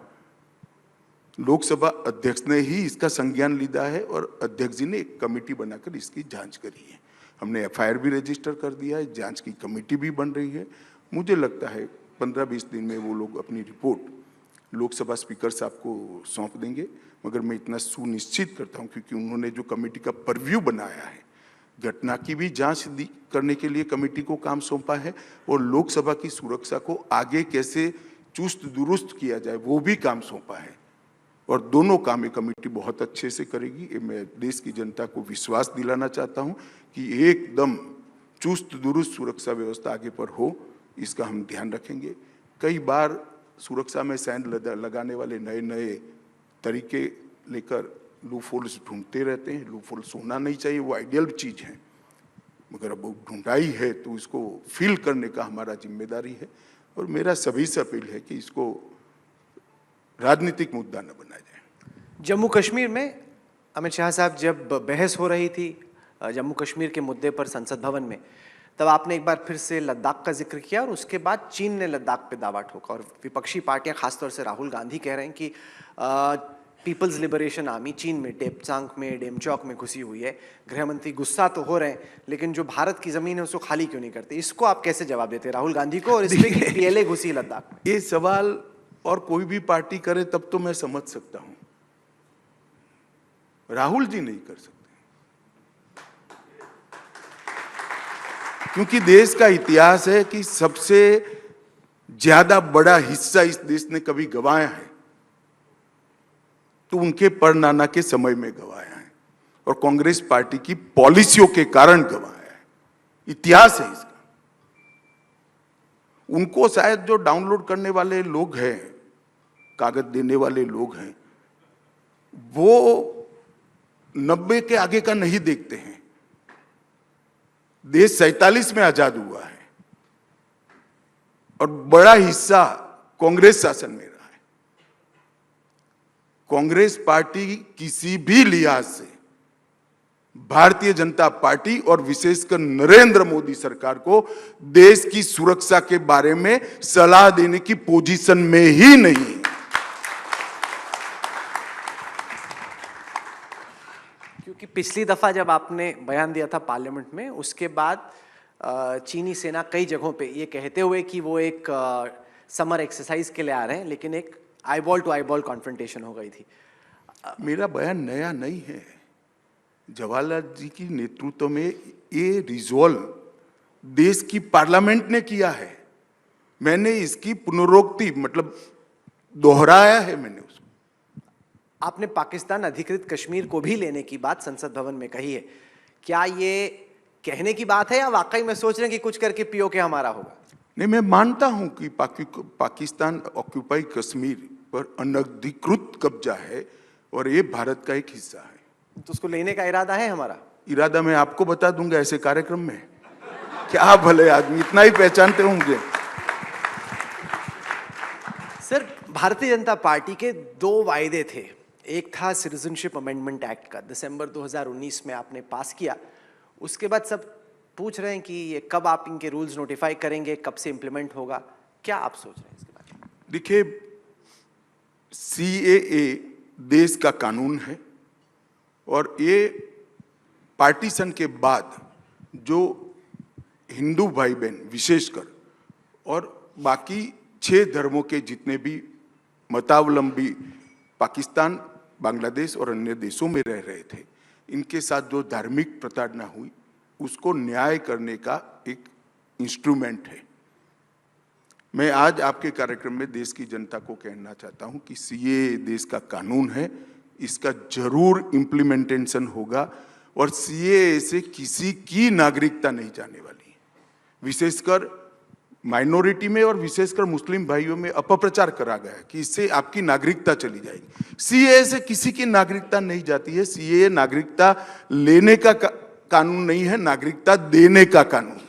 लोकसभा अध्यक्ष ने ही इसका संज्ञान लिया है और अध्यक्ष जी ने एक कमेटी बनाकर इसकी जांच करी है। हमने एफआईआर भी रजिस्टर कर दिया है, जांच की कमेटी भी बन रही है। मुझे लगता है 15-20 दिन में वो लोग अपनी रिपोर्ट लोकसभा स्पीकर साहब को सौंप देंगे, मगर मैं इतना सुनिश्चित करता हूं क्योंकि उन्होंने जो कमेटी का परव्यू बनाया है, घटना की भी जांच करने के लिए कमेटी को काम सौंपा है और लोकसभा की सुरक्षा को आगे कैसे चुस्त दुरुस्त किया जाए वो भी काम सौंपा है और दोनों काम ये कमेटी बहुत अच्छे से करेगी। मैं देश की जनता को विश्वास दिलाना चाहता हूं कि एकदम चुस्त दुरुस्त सुरक्षा व्यवस्था आगे पर हो इसका हम ध्यान रखेंगे। कई बार सुरक्षा में सेंध लगाने वाले नए नए तरीके लेकर लूप होल्स ढूंढते रहते हैं। लूप होल्स होना नहीं चाहिए, वो आइडियल चीज है, मगर अब वो ढूंढाई है तो इसको फिल करने का हमारा जिम्मेदारी है। और मेरा सभी से अपील है कि इसको राजनीतिक मुद्दा न बनाया जाए। जम्मू कश्मीर में अमित शाह साहब जब बहस हो रही थी जम्मू कश्मीर के मुद्दे पर संसद भवन में, तब आपने एक बार फिर से लद्दाख का जिक्र किया और उसके बाद चीन ने लद्दाख पे दावा ठोका। और विपक्षी पार्टियां, खासतौर से राहुल गांधी, कह रहे हैं कि पीपल्स लिबरेशन आर्मी चीन में टेपचांग में, डेमचौक में घुसी हुई है। गृह मंत्री गुस्सा तो हो रहे हैं, लेकिन जो भारत की जमीन है उसको खाली क्यों नहीं करते? इसको आप कैसे जवाब देते राहुल गांधी को, और इस पे कि पीएलए घुसी लद्दाख में? ये सवाल और कोई भी पार्टी करे तब तो मैं समझ सकता हूं, राहुल जी नहीं कर सकते, क्योंकि देश का इतिहास है कि सबसे ज्यादा बड़ा हिस्सा इस देश ने कभी गंवाया है तो उनके परनाना के समय में गंवाया है, और कांग्रेस पार्टी की पॉलिसियों के कारण गंवाया है। इतिहास है इसका। उनको शायद जो डाउनलोड करने वाले लोग हैं, कागज देने वाले लोग हैं, वो 90 के आगे का नहीं देखते हैं। देश 47 में आजाद हुआ है और बड़ा हिस्सा कांग्रेस शासन में रहा है। कांग्रेस पार्टी किसी भी लिहाज से भारतीय जनता पार्टी और विशेषकर नरेंद्र मोदी सरकार को देश की सुरक्षा के बारे में सलाह देने की पोजीशन में ही नहीं है। क्योंकि पिछली दफा जब आपने बयान दिया था पार्लियामेंट में, उसके बाद चीनी सेना कई जगहों पे ये कहते हुए कि वो एक समर एक्सरसाइज के लिए आ रहे हैं, लेकिन एक आईबॉल टू आईबॉल कॉन्फ्रंटेशन हो गई थी। मेरा बयान नया नहीं है। जवाहरलाल जी की नेतृत्व में ये रिजॉल्व देश की पार्लियामेंट ने किया है। मैंने इसकी पुनरोक्ति मतलब दोहराया है मैंने उसको। आपने पाकिस्तान अधिकृत कश्मीर को भी लेने की बात संसद भवन में कही है। क्या ये कहने की बात है या वाकई में सोच रहे हैं कि कुछ करके पीओके हमारा होगा? नहीं, मैं मानता हूं कि पाकिस्तान ऑक्यूपाई कश्मीर पर अनधिकृत कब्जा है और ये भारत का एक हिस्सा है। तो उसको लेने का इरादा है हमारा? इरादा मैं आपको बता दूंगा ऐसे कार्यक्रम में। क्या भले आदमी इतना ही पहचानते होंगे। सर, भारतीय जनता पार्टी के 2 वायदे थे। एक था सिटीजनशिप अमेंडमेंट एक्ट का, दिसंबर 2019 में आपने पास किया। उसके बाद सब पूछ रहे हैं कि ये कब आप इनके रूल्स नोटिफाई करेंगे, कब से इंप्लीमेंट होगा? क्या आप सोच रहे हैं इसके बारे में? देखिए, सीएए देश का कानून है और ये पार्टीशन के बाद जो हिंदू भाई बहन विशेषकर और बाकी 6 धर्मों के जितने भी मतावलंबी पाकिस्तान, बांग्लादेश और अन्य देशों में रह रहे थे, इनके साथ जो धार्मिक प्रताड़ना हुई उसको न्याय करने का एक इंस्ट्रूमेंट है। मैं आज आपके कार्यक्रम में देश की जनता को कहना चाहता हूं कि सीएए देश का कानून है, इसका जरूर इम्प्लीमेंटेशन होगा और सीएए से किसी की नागरिकता नहीं जाने वाली है। विशेषकर माइनॉरिटी में और विशेषकर मुस्लिम भाइयों में अपप्रचार करा गया कि इससे आपकी नागरिकता चली जाएगी। सीएए से किसी की नागरिकता नहीं जाती है। सीएए नागरिकता लेने का कानून नहीं है, नागरिकता देने का कानून है।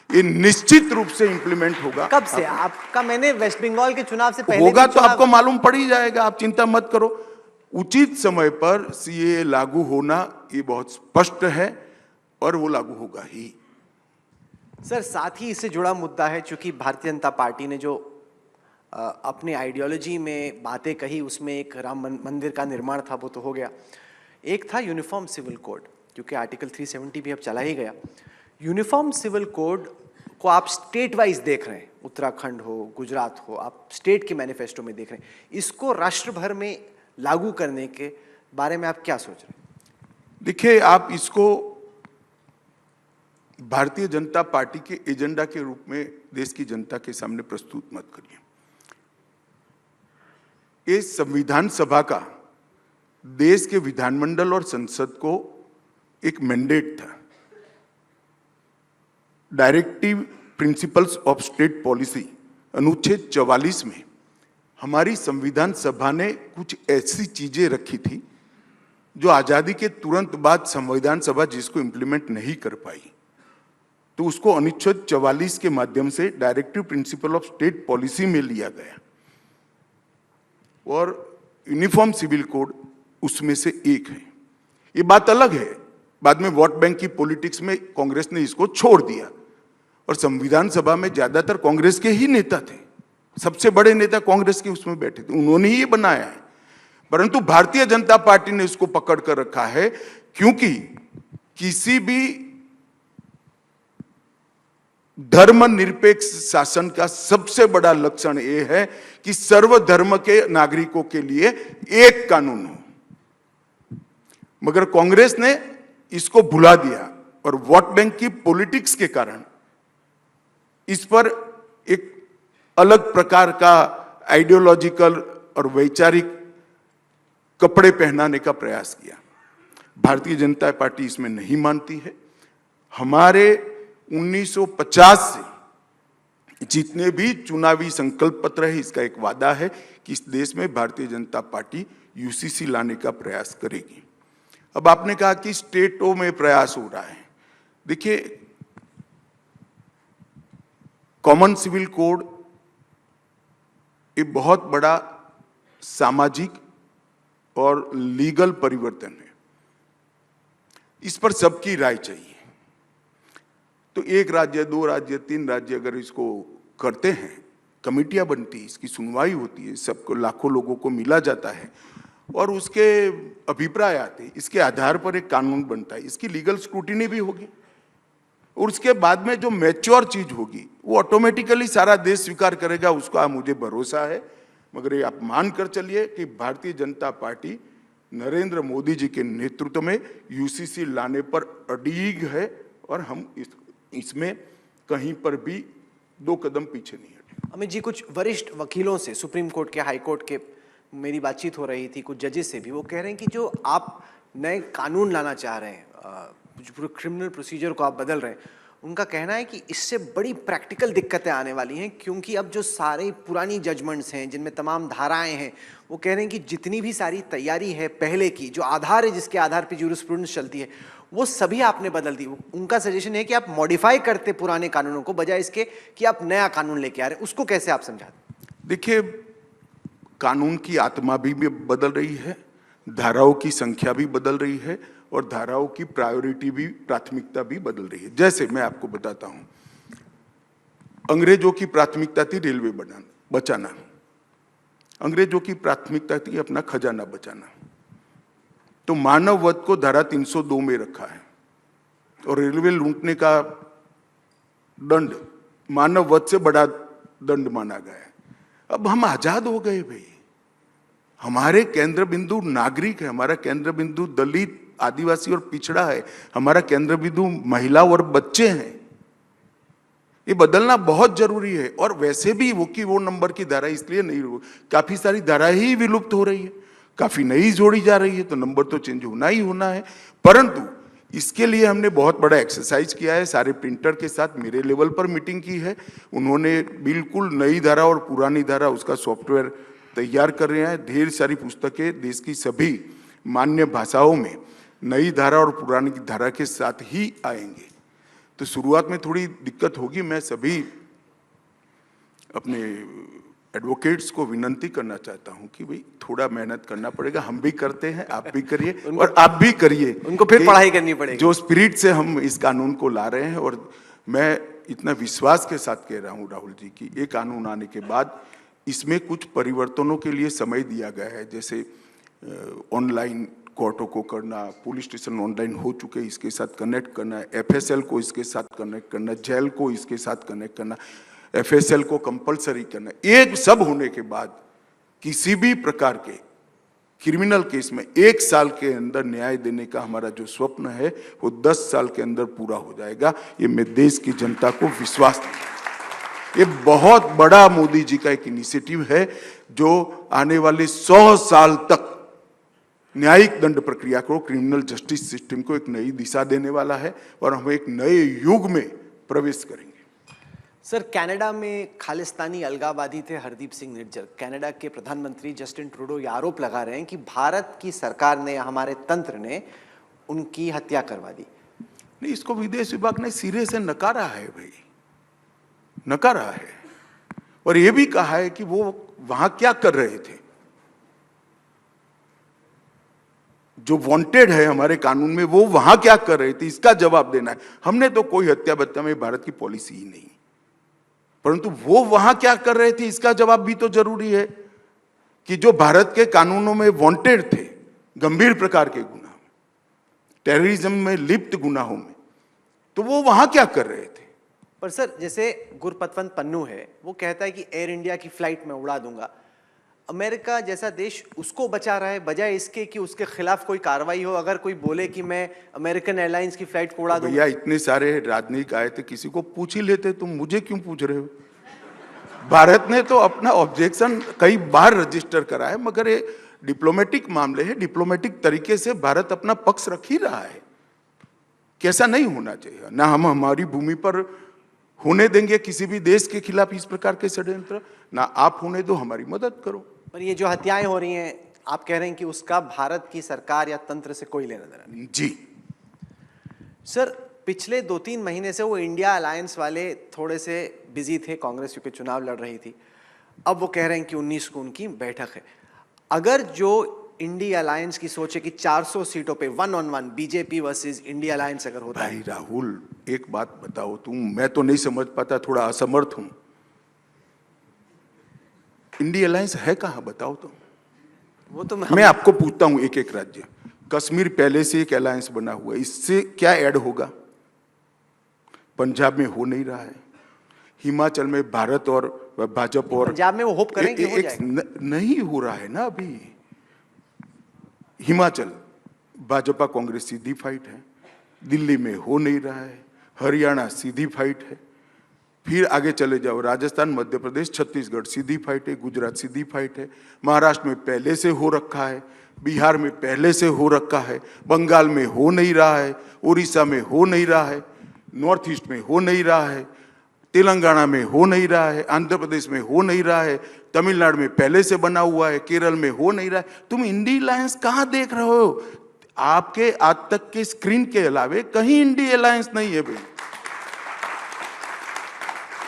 ये निश्चित रूप से इंप्लीमेंट होगा। कब से? आपका मैंने वेस्ट बंगाल के चुनाव से पहले होगा तो आपको मालूम पड़ ही जाएगा, आप चिंता मत करो। उचित समय पर सीएए लागू होना ये बहुत स्पष्ट है और वो लागू होगा ही। सर, साथ ही इससे जुड़ा मुद्दा है, चूंकि भारतीय जनता पार्टी ने जो अपने आइडियोलॉजी में बातें कही, उसमें एक राम मंदिर का निर्माण था, वो तो हो गया। एक था यूनिफॉर्म सिविल कोड, क्योंकि आर्टिकल 370 भी अब चला ही गया। यूनिफॉर्म सिविल कोड को आप स्टेट वाइज देख रहे हैं, उत्तराखंड हो, गुजरात हो, आप स्टेट के मैनिफेस्टो में देख रहे हैं। इसको राष्ट्र भर में लागू करने के बारे में आप क्या सोच रहे हैं? देखिए, आप इसको भारतीय जनता पार्टी के एजेंडा के रूप में देश की जनता के सामने प्रस्तुत मत करिए। ये संविधान सभा का देश के विधानमंडल और संसद को एक मैंडेट था। Directive principles of state policy अनुच्छेद 44 में हमारी संविधान सभा ने कुछ ऐसी चीजें रखी थी जो आजादी के तुरंत बाद संविधान सभा जिसको इम्प्लीमेंट नहीं कर पाई, तो उसको अनुच्छेद 44 के माध्यम से directive principle of state policy में लिया गया और यूनिफॉर्म सिविल कोड उसमें से एक है। ये बात अलग है, बाद में वोट बैंक की पॉलिटिक्स में कांग्रेस ने इसको छोड़ दिया और संविधान सभा में ज्यादातर कांग्रेस के ही नेता थे, सबसे बड़े नेता कांग्रेस के उसमें बैठे थे, उन्होंने ही ये बनाया है। परंतु भारतीय जनता पार्टी ने इसको पकड़ कर रखा है क्योंकि किसी भी धर्मनिरपेक्ष शासन का सबसे बड़ा लक्षण यह है कि सर्वधर्म के नागरिकों के लिए एक कानून हो, मगर कांग्रेस ने इसको भुला दिया और वोट बैंक की पॉलिटिक्स के कारण इस पर एक अलग प्रकार का आइडियोलॉजिकल और वैचारिक कपड़े पहनाने का प्रयास किया। भारतीय जनता पार्टी इसमें नहीं मानती है। हमारे 1950 से जितने भी चुनावी संकल्प पत्र है, इसका एक वादा है कि इस देश में भारतीय जनता पार्टी यूसीसी लाने का प्रयास करेगी। अब आपने कहा कि स्टेटों में प्रयास हो रहा है। देखिए, कॉमन सिविल कोड एक बहुत बड़ा सामाजिक और लीगल परिवर्तन है, इस पर सबकी राय चाहिए। तो एक राज्य, 2 राज्य, 3 राज्य अगर इसको करते हैं, कमेटियां बनती है, इसकी सुनवाई होती है, सबको लाखों लोगों को मिला जाता है और उसके अभिप्राय आते हैं, इसके आधार पर एक कानून बनता है, इसकी लीगल स्क्रूटिनी भी होगी और उसके बाद में जो मैच्योर चीज होगी वो ऑटोमेटिकली सारा देश स्वीकार करेगा, उसका मुझे भरोसा है। मगर ये आप मान कर चलिए कि भारतीय जनता पार्टी नरेंद्र मोदी जी के नेतृत्व में यूसीसी लाने पर अड़िग है और हम इसमें कहीं पर भी 2 कदम पीछे नहीं हटे। अमित जी, कुछ वरिष्ठ वकीलों से, सुप्रीम कोर्ट के, हाई कोर्ट के मेरी बातचीत हो रही थी, कुछ जजेस से भी, वो कह रहे हैं कि जो आप नए कानून लाना चाह रहे हैं, जो क्रिमिनल प्रोसीजर को आप बदल रहे हैं, उनका कहना है कि इससे बड़ी प्रैक्टिकल दिक्कतें आने वाली हैं, क्योंकि अब जो सारी पुरानी जजमेंट्स हैं जिनमें तमाम धाराएं हैं, वो कह रहे हैं कि जितनी भी सारी तैयारी है पहले की, जो आधार है जिसके आधार पर ज्यूरिस्प्रूडेंस चलती है, वो सभी आपने बदल दी। उनका सजेशन है कि आप मॉडिफाई करते पुराने कानूनों को, बजाय इसके कि आप नया कानून लेके आ रहे हैं। उसको कैसे आप समझाते? देखिए, कानून की आत्मा भी बदल रही है, धाराओं की संख्या भी बदल रही है और धाराओं की प्रायोरिटी भी, प्राथमिकता भी बदल रही है। जैसे मैं आपको बताता हूं, अंग्रेजों की प्राथमिकता थी रेलवे बचाना, अंग्रेजों की प्राथमिकता थी अपना खजाना बचाना, तो मानव वध को धारा 302 में रखा है और रेलवे लूटने का दंड मानव वध से बड़ा दंड माना गया है। अब हम आजाद हो गए भाई, हमारे केंद्र बिंदु नागरिक है, हमारा केंद्र बिंदु दलित, आदिवासी और पिछड़ा है, हमारा केंद्र बिंदु महिला और बच्चे हैं। ये बदलना बहुत जरूरी है। और वैसे भी वो नंबर की धारा इसलिए नहीं, काफी सारी धारा ही विलुप्त हो रही है, काफी नई जोड़ी जा रही है, तो नंबर तो चेंज होना ही होना है। परंतु इसके लिए हमने बहुत बड़ा एक्सरसाइज किया है, सारे प्रिंटर के साथ मेरे लेवल पर मीटिंग की है, उन्होंने बिल्कुल नई धारा और पुरानी धारा उसका सॉफ्टवेयर तैयार कर रहे हैं। ढेर सारी पुस्तकें देश की सभी मान्य भाषाओं में नई धारा और पुरानी धारा के साथ ही आएंगे। तो शुरुआत में थोड़ी दिक्कत होगी। मैं सभी अपने एडवोकेट्स को विनंती करना चाहता हूं कि भाई थोड़ा मेहनत करना पड़ेगा, हम भी करते हैं, आप भी करिए और आप भी करिए, उनको फिर पढ़ाई करनी पड़ेगी। जो स्पिरिट से हम इस कानून को ला रहे हैं, और मैं इतना विश्वास के साथ कह रहा हूं राहुल जी कि ये कानून आने के बाद इसमें कुछ परिवर्तनों के लिए समय दिया गया है, जैसे ऑनलाइन कोर्टों को करना, पुलिस स्टेशन ऑनलाइन हो चुके इसके साथ कनेक्ट करना, एफएसएल को इसके साथ कनेक्ट करना, जेल को इसके साथ कनेक्ट करना, एफएसएल को कंपलसरी करना। एक सब होने के बाद किसी भी प्रकार के क्रिमिनल केस में 1 साल के अंदर न्याय देने का हमारा जो स्वप्न है वो 10 साल के अंदर पूरा हो जाएगा। ये मैं देश की जनता को विश्वास देता हूं। ये बहुत बड़ा मोदी जी का एक इनिशिएटिव है जो आने वाले 100 साल तक न्यायिक दंड प्रक्रिया को, क्रिमिनल जस्टिस सिस्टम को एक नई दिशा देने वाला है और हम एक नए युग में प्रवेश करेंगे। सर, कनाडा में खालिस्तानी अलगाववादी थे हरदीप सिंह निज्जर। कनाडा के प्रधानमंत्री जस्टिन ट्रूडो ये आरोप लगा रहे हैं कि भारत की सरकार ने, हमारे तंत्र ने उनकी हत्या करवा दी। नहीं, इसको विदेश विभाग ने सिरे से नकारा है भाई, नकारा है। और यह भी कहा है कि वो वहां क्या कर रहे थे, जो वांटेड है हमारे कानून में, वो वहां क्या कर रहे थे, इसका जवाब देना है। हमने तो कोई हत्या बत्या में भारत की पॉलिसी ही नहीं, परंतु वो वहां क्या कर रहे थे इसका जवाब भी तो जरूरी है कि जो भारत के कानूनों में वांटेड थे, गंभीर प्रकार के गुनाह, टेररिज्म में लिप्त गुनाहों में, तो वो वहां क्या कर रहे थे। पर सर, जैसे गुरपतवंत पन्नू है, वो कहता है कि एयर इंडिया की फ्लाइट में उड़ा दूंगा। अमेरिका जैसा देश उसको बचा रहा है, बजाय इसके कि उसके खिलाफ कोई कार्रवाई हो। अगर कोई बोले कि मैं अमेरिकन एयरलाइंस की फ्लाइट को उड़ा दूंगा। भैया, इतने सारे राजनीतिक आए थे, किसी को पूछ ही लेते, तुम मुझे क्यों पूछ रहे हो। भारत ने तो अपना ऑब्जेक्शन कई बार रजिस्टर करा है, मगर ये डिप्लोमेटिक मामले है, डिप्लोमेटिक तरीके से भारत अपना पक्ष रख ही रहा है। कैसा नहीं होना चाहिए ना, हम हमारी भूमि पर होने देंगे किसी भी देश के खिलाफ इस प्रकार के षड्यंत्र, ना आप होने दो, हमारी मदद करो। पर ये जो हत्याएं हो रही हैं, आप कह रहे हैं कि उसका भारत की सरकार या तंत्र से कोई लेना देना नहीं। जी सर, पिछले 2-3 महीने से वो इंडिया अलायंस वाले थोड़े से बिजी थे, कांग्रेस क्योंकि चुनाव लड़ रही थी। अब वो कह रहे हैं कि 19 को उनकी बैठक है। अगर जो इंडिया अलायंस की सोच है कि 400 सीटों पे 1-on-1 BJP versus India alliance अगर होता है। भाई राहुल, एक बात बताओ तुम, मैं तो नहीं समझ पाता, थोड़ा असमर्थ हूं। इंडिया अलायंस है कहां, बताओ तो। वो तो मैं आपको पूछता हूं, एक एक राज्य, कश्मीर पहले से एक अलायंस बना हुआ है, इससे क्या ऐड होगा। पंजाब में हो नहीं रहा है, हिमाचल में भारत और भाजपा और पंजाब में वो होप करें कि हो जाएगा। नहीं हो रहा है ना अभी। हिमाचल भाजपा कांग्रेस सीधी फाइट है, दिल्ली में हो नहीं रहा है, हरियाणा सीधी फाइट है, फिर आगे चले जाओ, राजस्थान, मध्य प्रदेश, छत्तीसगढ़ सीधी फाइट है, गुजरात सीधी फाइट है, महाराष्ट्र में पहले से हो रखा है, बिहार में पहले से हो रखा है, बंगाल में हो नहीं रहा है, उड़ीसा में हो नहीं रहा है, नॉर्थ ईस्ट में हो नहीं रहा है, तेलंगाना में हो नहीं रहा है, आंध्र प्रदेश में हो नहीं रहा है, तमिलनाडु में पहले से बना हुआ है, केरल में हो नहीं रहा है। तुम इंडिया अलायंस कहां देख रहे हो। आपके आज तक के स्क्रीन के अलावे कहीं इंडिया अलायंस नहीं है भाई।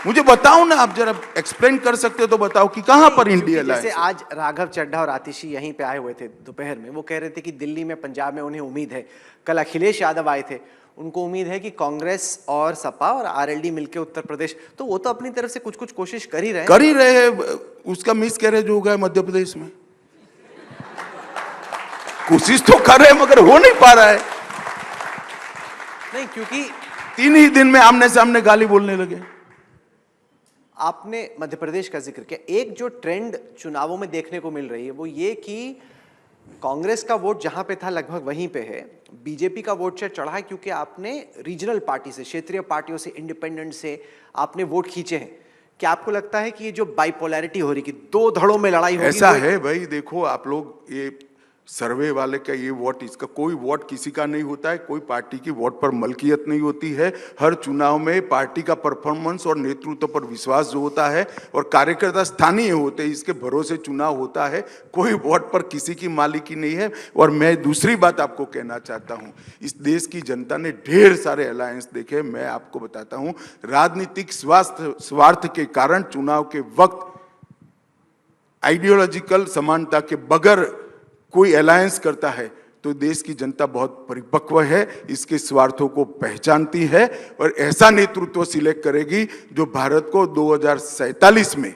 मुझे बताओ ना, आप जरा एक्सप्लेन कर सकते हो तो बताओ कि कहां पर इंडिया अलायंस। जैसे आज राघव चड्ढा और आतिशी यहीं पे आए हुए थे दोपहर में, वो कह रहे थे कि दिल्ली में, पंजाब में उन्हें उम्मीद है। कल अखिलेश यादव आए थे, उनको उम्मीद है कि कांग्रेस और सपा और आरएलडी मिलकर उत्तर प्रदेश, तो वो तो अपनी तरफ से कुछ कुछ कोशिश कर ही रहे हैं। उसका मिस कैरेज हो गया मध्य प्रदेश में। कोशिश तो कर रहे हैं मगर हो नहीं पा रहा है। नहीं, क्योंकि 3 ही दिन में आमने सामने गाली बोलने लगे। आपने मध्य प्रदेश का जिक्र किया। एक जो ट्रेंड चुनावों में देखने को मिल रही है वो ये कि कांग्रेस का वोट जहां पे था लगभग वहीं पे है, बीजेपी का वोट शेयर चढ़ा है क्योंकि आपने रीजनल पार्टी से, क्षेत्रीय पार्टियों से, इंडिपेंडेंट से आपने वोट खींचे हैं। क्या आपको लगता है कि ये जो बाइपोलैरिटी हो रही कि 2 धड़ों में लड़ाई होगी? ऐसा है भाई, देखो आप लोग, ये सर्वे वाले का ये वोट, इसका कोई वोट किसी का नहीं होता है, कोई पार्टी की वोट पर मलकियत नहीं होती है। हर चुनाव में पार्टी का परफॉर्मेंस और नेतृत्व पर विश्वास जो होता है, और कार्यकर्ता स्थानीय होते हैं, इसके भरोसे चुनाव होता है। कोई वोट पर किसी की मालिकी नहीं है। और मैं दूसरी बात आपको कहना चाहता हूं, इस देश की जनता ने ढेर सारे अलायंस देखे। मैं आपको बताता हूं, राजनीतिक स्वार्थ के कारण चुनाव के वक्त आइडियोलॉजिकल समानता के बगैर कोई अलायंस करता है तो देश की जनता बहुत परिपक्व है, इसके स्वार्थों को पहचानती है और ऐसा नेतृत्व सिलेक्ट करेगी जो भारत को 2047 में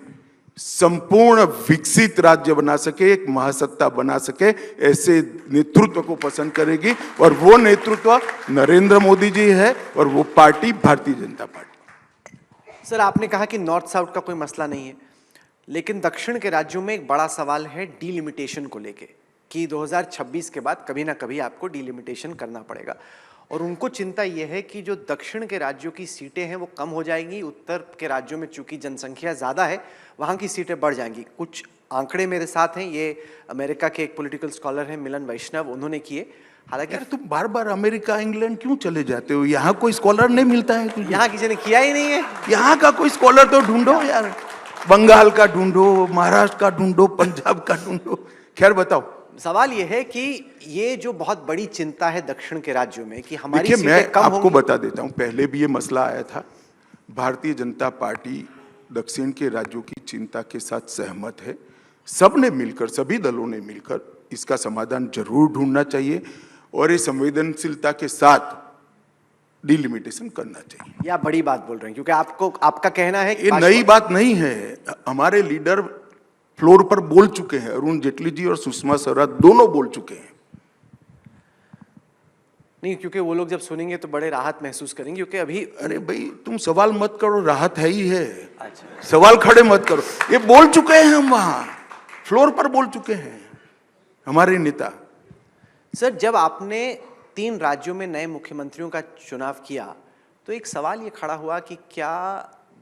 संपूर्ण विकसित राज्य बना सके, एक महासत्ता बना सके। ऐसे नेतृत्व को पसंद करेगी और वो नेतृत्व नरेंद्र मोदी जी है और वो party Bharatiya Janata party. Sir, आपने कहा कि नॉर्थ साउथ का कोई मसला नहीं है, लेकिन दक्षिण के राज्यों में एक बड़ा सवाल है डीलिमिटेशन को लेके कि 2026 के बाद कभी ना कभी आपको डीलिमिटेशन करना पड़ेगा। और उनको चिंता यह है कि जो दक्षिण के राज्यों की सीटें हैं वो कम हो जाएंगी, उत्तर के राज्यों में चूंकि जनसंख्या ज़्यादा है वहाँ की सीटें बढ़ जाएंगी। कुछ आंकड़े मेरे साथ हैं, ये अमेरिका के एक पॉलिटिकल स्कॉलर हैं मिलन वैष्णव, उन्होंने किए। हालांकि यार तुम बार बार अमेरिका इंग्लैंड क्यों चले जाते हो? यहाँ कोई स्कॉलर नहीं मिलता है तुझे? यहाँ किसी ने किया ही नहीं है। यहाँ का कोई स्कॉलर तो ढूंढो यार, बंगाल का ढूंढो, महाराष्ट्र का ढूंढो, पंजाब का ढूंढो। खैर बताओ। सवाल यह है कि ये जो बहुत बड़ी चिंता है दक्षिण के राज्यों में कि हमारी देखिए मैं सीटें कम आपको होंगी। बता देता हूं, पहले भी ये मसला आया था। भारतीय जनता पार्टी दक्षिण के राज्यों की चिंता के साथ सहमत है। सबने मिलकर, सभी दलों ने मिलकर इसका समाधान जरूर ढूंढना चाहिए और ये संवेदनशीलता के साथ डिलिमिटेशन करना चाहिए। या बड़ी बात बोल रहे हैं क्योंकि आपका कहना है कि ये नई बात नहीं है। हमारे लीडर फ्लोर पर बोल चुके हैं, अरुण जेटली जी और सुषमा स्वराज दोनों बोल चुके हैं। नहीं, क्योंकि वो लोग जब सुनेंगे तो बड़े राहत महसूस करेंगे क्योंकि अभी अरे भाई तुम सवाल मत करो, राहत है ही है। अच्छा, सवाल खड़े मत करो, ये बोल चुके हैं, हम वहां फ्लोर पर बोल चुके हैं हमारे नेता। सर जब आपने 3 राज्यों में नए मुख्यमंत्रियों का चुनाव किया तो एक सवाल ये खड़ा हुआ कि क्या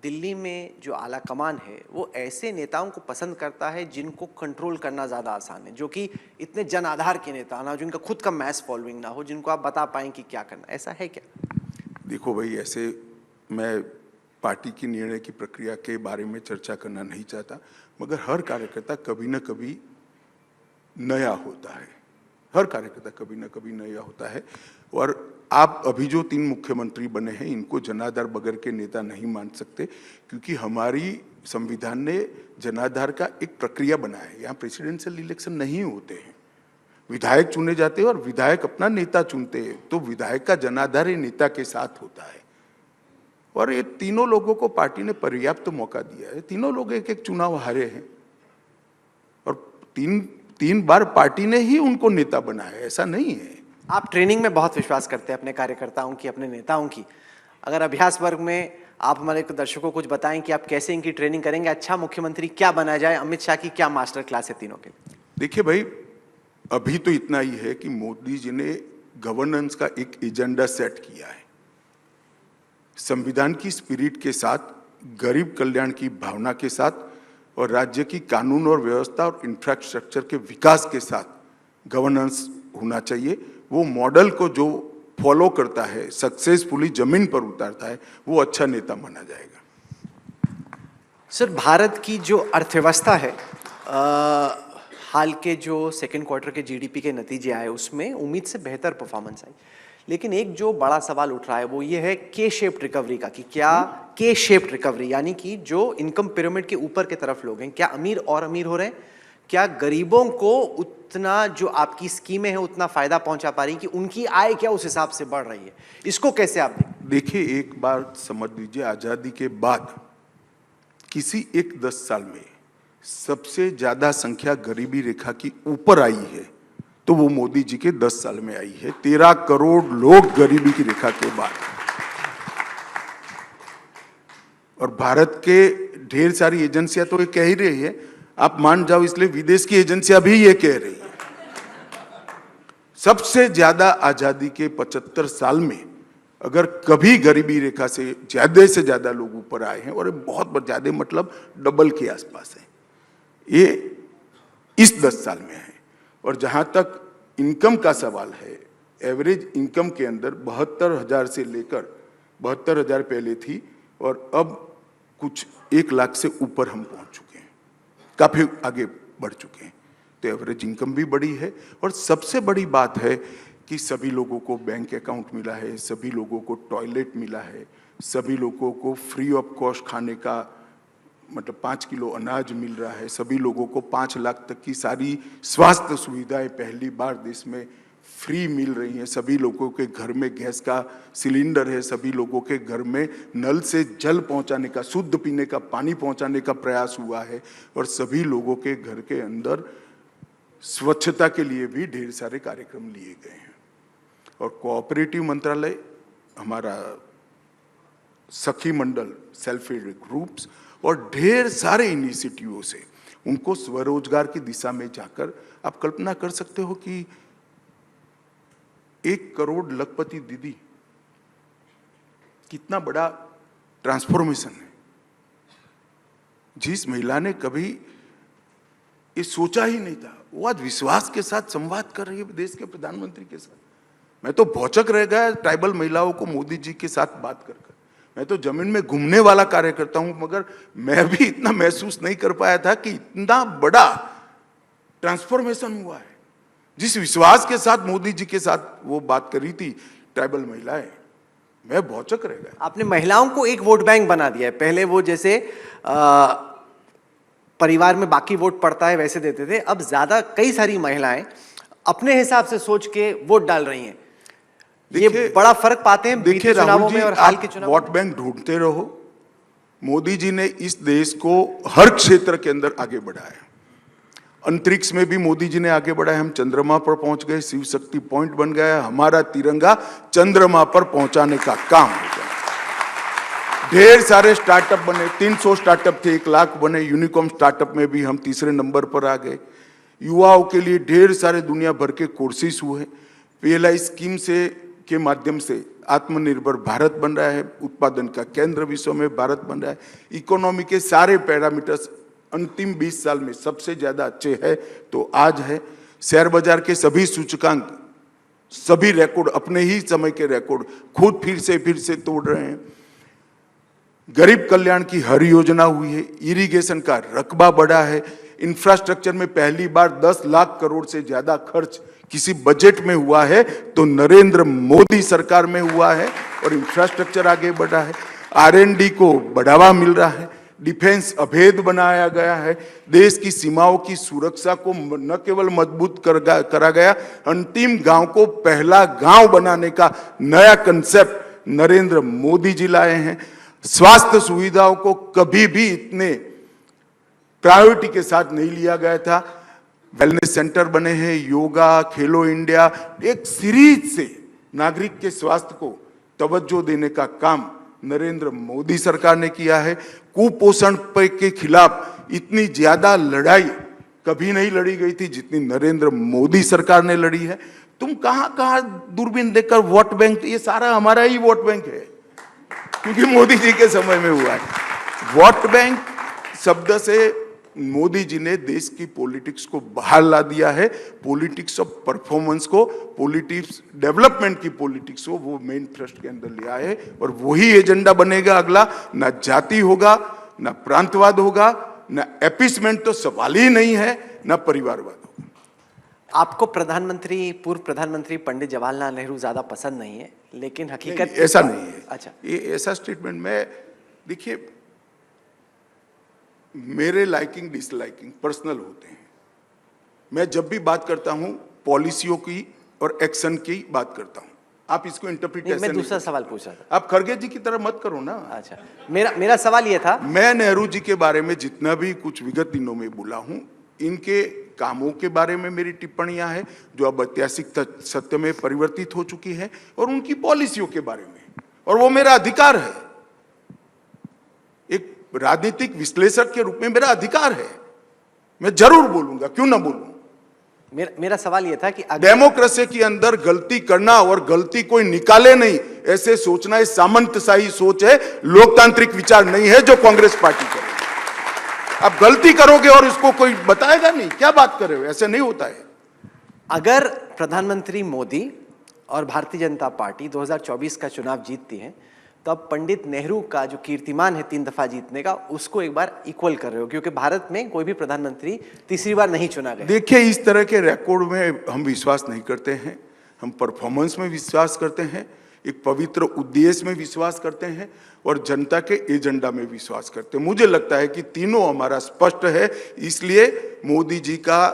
दिल्ली में जो आला कमान है वो ऐसे नेताओं को पसंद करता है जिनको कंट्रोल करना ज़्यादा आसान है, जो कि इतने जन आधार के नेता ना हो, जिनका खुद का मैस फॉलोइंग ना हो, जिनको आप बता पाएं कि क्या करना, ऐसा है क्या? देखो भाई, ऐसे मैं पार्टी की निर्णय की प्रक्रिया के बारे में चर्चा करना नहीं चाहता, मगर हर कार्यकर्ता कभी न कभी नया होता है। हर कार्यकर्ता कभी न कभी नया होता है। और आप अभी जो 3 मुख्यमंत्री बने हैं इनको जनाधार बगैर के नेता नहीं मान सकते, क्योंकि हमारी संविधान ने जनाधार का एक प्रक्रिया बनाया है। यहाँ प्रेसिडेंशियल इलेक्शन नहीं होते हैं, विधायक चुने जाते हैं और विधायक अपना नेता चुनते हैं, तो विधायक का जनाधार ही नेता के साथ होता है। और ये तीनों लोगों को पार्टी ने पर्याप्त मौका दिया है। तीनों लोग एक एक चुनाव हारे हैं और तीन बार पार्टी ने ही उनको नेता बनाया है, ऐसा नहीं है। आप ट्रेनिंग में बहुत विश्वास करते हैं अपने कार्यकर्ताओं की, अपने नेताओं की। अगर अभ्यास वर्ग में आप हमारे दर्शकों को कुछ बताएं कि आप कैसे इनकी ट्रेनिंग करेंगे, अच्छा मुख्यमंत्री क्या बना जाए, अमित शाह की क्या मास्टर क्लास है तीनों के? देखिए भाई, अभी तो इतना ही है कि मोदी जी ने गवर्नेंस का एक एजेंडा सेट किया है, संविधान की स्पिरिट के साथ, गरीब कल्याण की भावना के साथ और राज्य की कानून और व्यवस्था और इंफ्रास्ट्रक्चर के विकास के साथ गवर्नेंस होना चाहिए। वो मॉडल को जो फॉलो करता है, सक्सेसफुली जमीन पर उतारता है, वो अच्छा नेता माना जाएगा। सर भारत की जो अर्थव्यवस्था है, हाल के जो सेकेंड क्वार्टर के जीडीपी के नतीजे आए उसमें उम्मीद से बेहतर परफॉर्मेंस आई, लेकिन एक जो बड़ा सवाल उठ रहा है वो ये है के शेप्ड रिकवरी का, कि क्या के शेप्ड रिकवरी यानी कि जो इनकम पिरामिड के ऊपर की तरफ लोग हैं, क्या अमीर और अमीर हो रहे हैं? क्या गरीबों को उतना जो आपकी स्कीमें हैं उतना फायदा पहुंचा पा रही कि उनकी आय क्या उस हिसाब से बढ़ रही है? इसको कैसे आप देखिए, एक बार समझ लीजिए, आजादी के बाद किसी एक 10 साल में सबसे ज्यादा संख्या गरीबी रेखा की ऊपर आई है तो वो मोदी जी के 10 साल में आई है। 13 करोड़ लोग गरीबी की रेखा के बाद। और भारत के ढेर सारी एजेंसियां तो ये कह ही रही है, आप मान जाओ, इसलिए विदेश की एजेंसियां भी ये कह रही है। सबसे ज्यादा आजादी के 75 साल में अगर कभी गरीबी रेखा से ज्यादा लोग ऊपर आए हैं, और बहुत ज्यादा मतलब डबल के आसपास है, ये इस 10 साल में है। और जहां तक इनकम का सवाल है, एवरेज इनकम के अंदर 72,000 से लेकर 72,000 पहले थी और अब कुछ 1 लाख से ऊपर हम पहुंच चुके हैं, काफी आगे बढ़ चुके हैं। तो एवरेज इनकम भी बढ़ी है। और सबसे बड़ी बात है कि सभी लोगों को बैंक अकाउंट मिला है, सभी लोगों को टॉयलेट मिला है, सभी लोगों को फ्री ऑफ कॉस्ट खाने का मतलब 5 किलो अनाज मिल रहा है, सभी लोगों को 5 लाख तक की सारी स्वास्थ्य सुविधाएं पहली बार देश में फ्री मिल रही हैं, सभी लोगों के घर में गैस का सिलेंडर है, सभी लोगों के घर में नल से जल पहुंचाने का, शुद्ध पीने का पानी पहुंचाने का प्रयास हुआ है, और सभी लोगों के घर के अंदर स्वच्छता के लिए भी ढेर सारे कार्यक्रम लिए गए हैं। और कोऑपरेटिव मंत्रालय, हमारा सखी मंडल, सेल्फ हेल्प ग्रुप्स और ढेर सारे इनिशिएटिवों से उनको स्वरोजगार की दिशा में जाकर, आप कल्पना कर सकते हो कि 1 करोड़ लखपति दीदी, कितना बड़ा ट्रांसफॉर्मेशन है। जिस महिला ने कभी ये सोचा ही नहीं था, वो आज विश्वास के साथ संवाद कर रही है देश के प्रधानमंत्री के साथ। मैं तो भौचक रह गया ट्राइबल महिलाओं को मोदी जी के साथ बात कर। मैं तो जमीन में घूमने वाला कार्यकर्ता हूं, मगर मैं भी इतना महसूस नहीं कर पाया था कि इतना बड़ा ट्रांसफॉर्मेशन हुआ है। जिस विश्वास के साथ मोदी जी के साथ वो बात करी थी ट्राइबल महिलाएं, मैं भौचक रह गया। आपने महिलाओं को एक वोट बैंक बना दिया है। पहले वो जैसे परिवार में बाकी वोट पड़ता है वैसे देते थे, अब ज्यादा कई सारी महिलाएं अपने हिसाब से सोच के वोट डाल रही हैं। ये बड़ा फर्क पाते हैं बीते चुनावों में और हाल के चुनाव। वोट बैंक ढूंढते रहो। मोदी जी ने इस देश को हर क्षेत्र के अंदर आगे बढ़ाया। अंतरिक्ष में भी मोदी जी ने आगे बढ़ाया। हम चंद्रमा पर पहुंच गए, शिव शक्ति पॉइंट बन गया। हमारा तिरंगा चंद्रमा पर पहुंचाने का काम हो गया। ढेर सारे स्टार्टअप बने, 300 स्टार्टअप थे, 1 लाख बने। यूनिकॉर्न स्टार्टअप में भी हम तीसरे नंबर पर आ गए। युवाओं के लिए ढेर सारे दुनिया भर के कोर्सेस हुए। PLI स्कीम से के माध्यम से आत्मनिर्भर भारत बन रहा है। उत्पादन का केंद्र विश्व में भारत बन रहा है। इकोनॉमी के सारे पैरामीटर्स अंतिम 20 साल में सबसे ज्यादा अच्छे हैं तो आज है। शेयर बाजार के सभी सूचकांक, सभी रिकॉर्ड, अपने ही समय के रिकॉर्ड खुद फिर से तोड़ रहे हैं। गरीब कल्याण की हर योजना हुई है। इरिगेशन का रकबा बढ़ा है। इंफ्रास्ट्रक्चर में पहली बार 10 लाख करोड़ से ज्यादा खर्च किसी बजट में हुआ है तो नरेंद्र मोदी सरकार में हुआ है और इंफ्रास्ट्रक्चर आगे बढ़ा है। R&D को बढ़ावा मिल रहा है। डिफेंस अभेद बनाया गया है। देश की सीमाओं की सुरक्षा को न केवल मजबूत करा गया, अंतिम गांव को पहला गांव बनाने का नया कंसेप्ट नरेंद्र मोदी जी लाए हैं। स्वास्थ्य सुविधाओं को कभी भी इतने प्रायोरिटी के साथ नहीं लिया गया था। वेलनेस सेंटर बने हैं, योगा, खेलो इंडिया, एक सीरीज से नागरिक के स्वास्थ्य को तवज्जो देने का काम नरेंद्र मोदी सरकार ने किया है। कुपोषण के खिलाफ इतनी ज्यादा लड़ाई कभी नहीं लड़ी गई थी जितनी नरेंद्र मोदी सरकार ने लड़ी है। तुम कहां दूरबीन देखकर वोट बैंक, ये सारा हमारा ही वोट बैंक है क्योंकि मोदी जी के समय में हुआ है। वोट बैंक शब्द से मोदी जी ने देश की पॉलिटिक्स को बाहर ला दिया है। पॉलिटिक्स ऑफ परफॉर्मेंस को, पॉलिटिक्स डेवलपमेंट की पॉलिटिक्स को वो मेन थ्रस्ट के अंदर लिया है और वही एजेंडा बनेगा अगला। ना जाति होगा, ना प्रांतवाद होगा, ना एपिसमेंट तो सवाल ही नहीं है, ना परिवारवाद होगा। आपको पूर्व प्रधानमंत्री पंडित जवाहरलाल नेहरू ज्यादा पसंद नहीं है, लेकिन हकीकत ऐसा नहीं है। अच्छा, ये ऐसा स्टेटमेंट में देखिए, मेरे लाइकिंग डिसलाइकिंग पर्सनल होते हैं। मैं जब भी बात करता हूं पॉलिसियों की और एक्शन की बात करता हूं। आप इसको इंटरप्रिटेशन, मैं दूसरा सवाल पूछा था। आप खड़गे जी की तरह मत करो ना। अच्छा, मेरा सवाल ये था, मैं नेहरू जी के बारे में जितना भी कुछ विगत दिनों में बोला हूं, इनके कामों के बारे में मेरी टिप्पणियां हैं जो अब ऐतिहासिक सत्य में परिवर्तित हो चुकी है, और उनकी पॉलिसियों के बारे में, और वो मेरा अधिकार है। एक राजनीतिक विश्लेषक के रूप में मेरा अधिकार है, मैं जरूर बोलूंगा, क्यों ना बोलूं। मेरा सवाल यह था कि डेमोक्रेसी के अंदर गलती करना और गलती कोई निकाले नहीं ऐसे सोचना ये सामंतशाही सोच है, लोकतांत्रिक विचार नहीं है जो कांग्रेस पार्टी करे। आप गलती करोगे और इसको कोई बताएगा नहीं, क्या बात कर रहे हो, ऐसे नहीं होता है। अगर प्रधानमंत्री मोदी और भारतीय जनता पार्टी 2024 का चुनाव जीतती है तो अब पंडित नेहरू का जो कीर्तिमान है 3 दफा जीतने का, उसको एक बार इक्वल कर रहे हो, क्योंकि भारत में कोई भी प्रधानमंत्री तीसरी बार नहीं चुना गया। देखिए, इस तरह के रिकॉर्ड में हम विश्वास नहीं करते हैं। हम परफॉर्मेंस में विश्वास करते हैं, एक पवित्र उद्देश्य में विश्वास करते हैं और जनता के एजेंडा में विश्वास करते हैं। मुझे लगता है कि तीनों हमारा स्पष्ट है, इसलिए मोदी जी का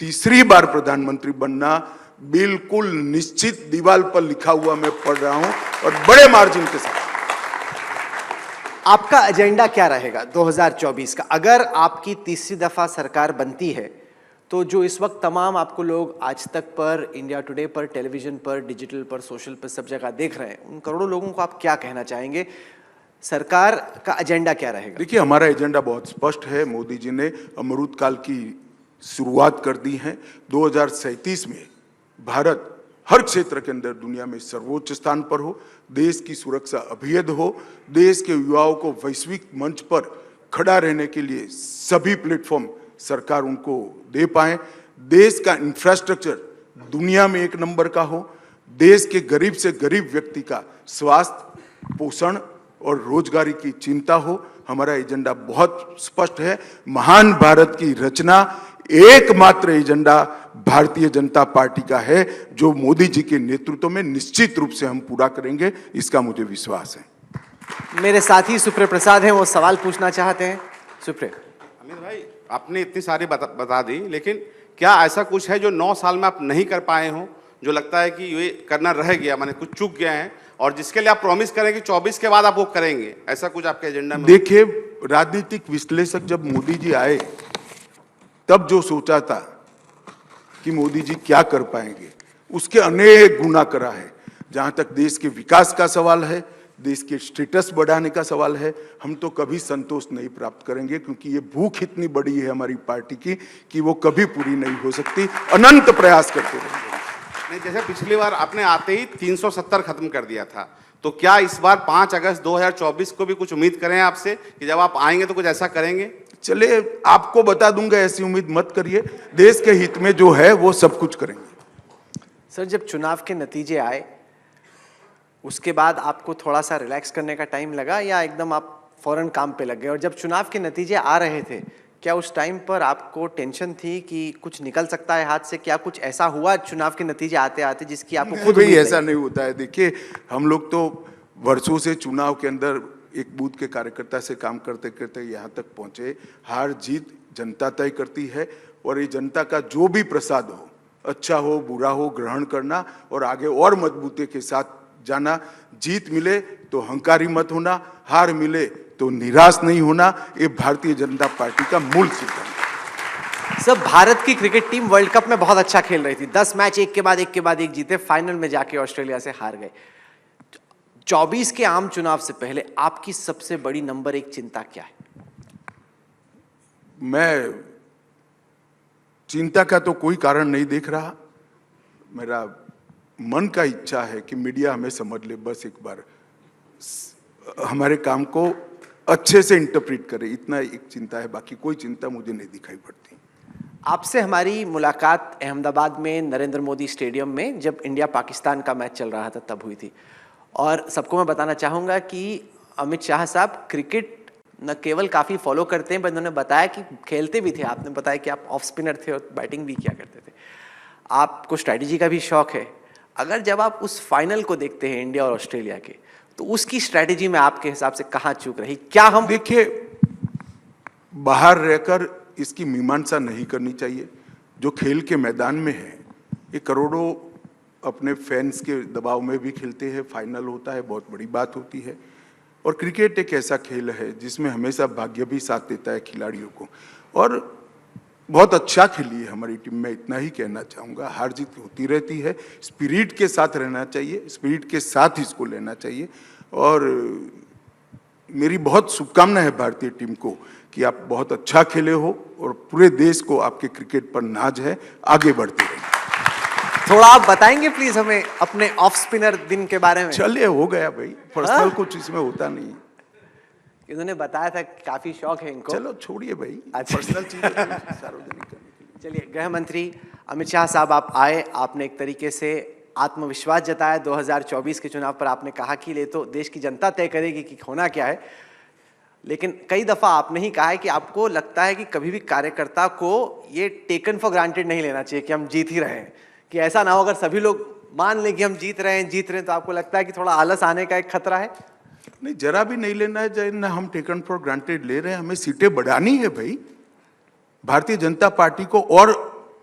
तीसरी बार प्रधानमंत्री बनना बिल्कुल निश्चित, दीवार पर लिखा हुआ मैं पढ़ रहा हूं और बड़े मार्जिन के साथ। आपका एजेंडा क्या रहेगा 2024 का? अगर आपकी तीसरी दफा सरकार बनती है तो जो इस वक्त तमाम आपको लोग आज तक पर, इंडिया टुडे पर, टेलीविजन पर, डिजिटल पर, सोशल पर, सब जगह देख रहे हैं, उन करोड़ों लोगों को आप क्या कहना चाहेंगे? सरकार का एजेंडा क्या रहेगा? देखिए, हमारा एजेंडा बहुत स्पष्ट है। मोदी जी ने अमृत काल की शुरुआत कर दी है। 2037 में भारत हर क्षेत्र के अंदर दुनिया में सर्वोच्च स्थान पर हो, देश की सुरक्षा अभेद हो, देश के युवाओं को वैश्विक मंच पर खड़ा रहने के लिए सभी प्लेटफॉर्म सरकार उनको दे पाए, देश का इंफ्रास्ट्रक्चर दुनिया में 1 नंबर का हो, देश के गरीब से गरीब व्यक्ति का स्वास्थ्य, पोषण और रोजगारी की चिंता हो। हमारा एजेंडा बहुत स्पष्ट है। महान भारत की रचना एकमात्र एजेंडा भारतीय जनता पार्टी का है, जो मोदी जी के नेतृत्व में निश्चित रूप से हम पूरा करेंगे, इसका मुझे विश्वास है। मेरे साथी सुप्रिय प्रसाद हैं, वो सवाल पूछना चाहते हैं। सुप्रिय। अमित भाई, आपने इतनी सारी बता दी, लेकिन क्या ऐसा कुछ है जो 9 साल में आप नहीं कर पाए हो, जो लगता है कि ये करना रह गया, माने कुछ चूक गया है, और जिसके लिए आप प्रॉमिस करें कि 24 के बाद आप वो करेंगे? ऐसा कुछ आपके एजेंडा में? देखिए, राजनीतिक विश्लेषक जब मोदी जी आए तब जो सोचा था कि मोदी जी क्या कर पाएंगे, उसके अनेक गुना करा है। जहां तक देश के विकास का सवाल है, देश के स्टेटस बढ़ाने का सवाल है, हम तो कभी संतोष नहीं प्राप्त करेंगे, क्योंकि ये भूख इतनी बड़ी है हमारी पार्टी की कि वो कभी पूरी नहीं हो सकती। अनंत प्रयास करते रहेंगे। नहीं, जैसे पिछली बार आपने आते ही 370 खत्म कर दिया था, तो क्या इस बार 5 अगस्त 2024 को भी कुछ उम्मीद करें आपसे कि जब आप आएंगे तो कुछ ऐसा करेंगे? चले, आपको बता दूंगा, ऐसी उम्मीद मत करिए। देश के हित में जो है वो सब कुछ करेंगे। सर, जब चुनाव के नतीजे आए उसके बाद आपको थोड़ा सा रिलैक्स करने का टाइम लगा, या एकदम आप फौरन काम पे लग गए? और जब चुनाव के नतीजे आ रहे थे, क्या उस टाइम पर आपको टेंशन थी कि कुछ निकल सकता है हाथ से? क्या कुछ ऐसा हुआ चुनाव के नतीजे आते आते जिसकी आपको खुद भाई ऐसा नहीं होता है। देखिए, हम लोग तो वर्षों से चुनाव के अंदर एक बूथ के कार्यकर्ता से काम करते करते यहाँ तक पहुंचे। हार जीत जनता तय करती है, और ये जनता का जो भी प्रसाद हो, अच्छा हो बुरा हो, ग्रहण करना और आगे और मजबूती के साथ जाना। जीत मिले तो हंकारी मत होना, हार मिले तो निराश नहीं होना, ये भारतीय जनता पार्टी का मूल सिद्धांत। सब भारत की क्रिकेट टीम वर्ल्ड कप में बहुत अच्छा खेल रही थी। 10 मैच एक के बाद एक जीते, फाइनल में जाके ऑस्ट्रेलिया से हार गए। 24 के आम चुनाव से पहले आपकी सबसे बड़ी नंबर 1 चिंता क्या है? मैं चिंता का तो कोई कारण नहीं देख रहा। मेरा मन का इच्छा है कि मीडिया हमें समझ ले, बस एक बार हमारे काम को अच्छे से इंटरप्रेट करे, इतना एक चिंता है। बाकी कोई चिंता मुझे नहीं दिखाई पड़ती। आपसे हमारी मुलाकात अहमदाबाद में नरेंद्र मोदी स्टेडियम में जब इंडिया पाकिस्तान का मैच चल रहा था तब हुई थी। और सबको मैं बताना चाहूँगा कि अमित शाह साहब क्रिकेट न केवल काफ़ी फॉलो करते हैं, पर उन्होंने बताया कि खेलते भी थे। आपने बताया कि आप ऑफ स्पिनर थे और बैटिंग भी किया करते थे। आपको स्ट्रैटेजी का भी शौक है। अगर जब आप उस फाइनल को देखते हैं इंडिया और ऑस्ट्रेलिया के, तो उसकी स्ट्रैटेजी में आपके हिसाब से कहाँ चूक रही? क्या हम देखिए, बाहर रहकर इसकी मीमांसा नहीं करनी चाहिए। जो खेल के मैदान में है, ये करोड़ों अपने फैंस के दबाव में भी खेलते हैं। फाइनल होता है, बहुत बड़ी बात होती है। और क्रिकेट एक ऐसा खेल है जिसमें हमेशा भाग्य भी साथ देता है खिलाड़ियों को। और बहुत अच्छा खेली है हमारी टीम, में इतना ही कहना चाहूँगा। हार जीत होती रहती है, स्पिरिट के साथ रहना चाहिए, स्पिरिट के साथ इसको लेना चाहिए। और मेरी बहुत शुभकामना है भारतीय टीम को कि आप बहुत अच्छा खेले हो और पूरे देश को आपके क्रिकेट पर नाज है। आगे बढ़ते रहिए। थोड़ा आप बताएंगे प्लीज हमें अपने ऑफ स्पिनर दिन के बारे में? चलिए, हो गया भाई, पर्सनल कुछ इसमें होता नहीं। इन्होंने बताया था कि काफी शौक है इनको। चलो छोड़िए भाई, अच्छा। पर्सनल चीजें सार्वजनिक करने के लिए। चलिए, गृह मंत्री अमित शाह साहब, आप आए, आपने एक तरीके से आत्मविश्वास जताया। 2024 के चुनाव पर आपने कहा कि ये तो देश की जनता तय करेगी कि होना क्या है। लेकिन कई दफा आपने ही कहा है कि आपको लगता है कि कभी भी कार्यकर्ता को ये टेकन फॉर ग्रांटेड नहीं लेना चाहिए कि हम जीत ही रहे हैं, कि ऐसा ना हो अगर सभी लोग मान लें कि हम जीत रहे हैं, तो आपको लगता है कि थोड़ा आलस आने का एक खतरा है? नहीं, जरा भी नहीं लेना है। जब ना हम टेकन फॉर ग्रांटेड ले रहे हैं, हमें सीटें बढ़ानी है भाई। भारतीय जनता पार्टी को और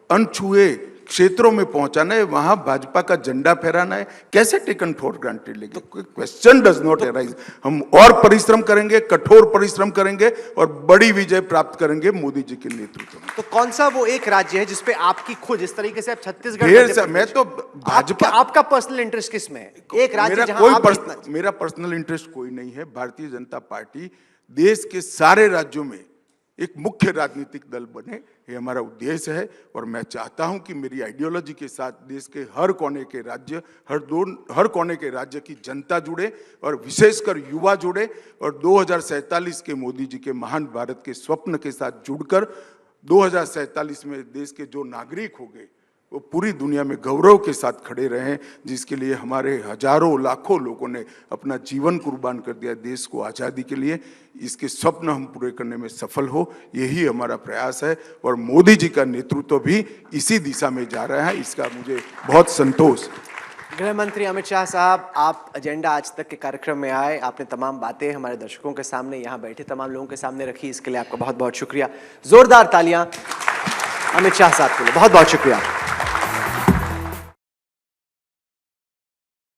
अनछुए क्षेत्रों में पहुंचाना है, वहां भाजपा का झंडा फहराना है। कैसे टेकन फॉर ग्रांटेड लेंगे? तो क्वेश्चन डज नॉट अराइज। हम और परिश्रम करेंगे, कठोर परिश्रम करेंगे और बड़ी विजय प्राप्त करेंगे मोदी जी के नेतृत्व में। तो कौन सा वो एक राज्य है जिसपे आपकी खुद, जिस तरीके से आप छत्तीसगढ़, मैं तो भाजपा, आपका पर्सनल इंटरेस्ट किस में है? एक राज्य मेरा जहां कोई आप मेरा पर्सनल इंटरेस्ट कोई नहीं है। भारतीय जनता पार्टी देश के सारे राज्यों में एक मुख्य राजनीतिक दल बने, ये हमारा उद्देश्य है। और मैं चाहता हूं कि मेरी आइडियोलॉजी के साथ देश के हर कोने के राज्य, हर कोने के राज्य की जनता जुड़े और विशेषकर युवा जुड़े और 2047 के मोदी जी के महान भारत के स्वप्न के साथ जुड़कर 2047 में देश के जो नागरिक हो गए वो पूरी दुनिया में गौरव के साथ खड़े रहे, जिसके लिए हमारे हजारों लाखों लोगों ने अपना जीवन कुर्बान कर दिया देश को आज़ादी के लिए। इसके स्वप्न हम पूरे करने में सफल हो, यही हमारा प्रयास है। और मोदी जी का नेतृत्व भी इसी दिशा में जा रहा है, इसका मुझे बहुत संतोष। गृह मंत्री अमित शाह साहब, आप एजेंडा आज तक के कार्यक्रम में आए, आपने तमाम बातें हमारे दर्शकों के सामने, यहाँ बैठे तमाम लोगों के सामने रखी, इसके लिए आपका बहुत बहुत शुक्रिया। जोरदार तालियां अमित शाह साहब के लिए, बहुत बहुत शुक्रिया।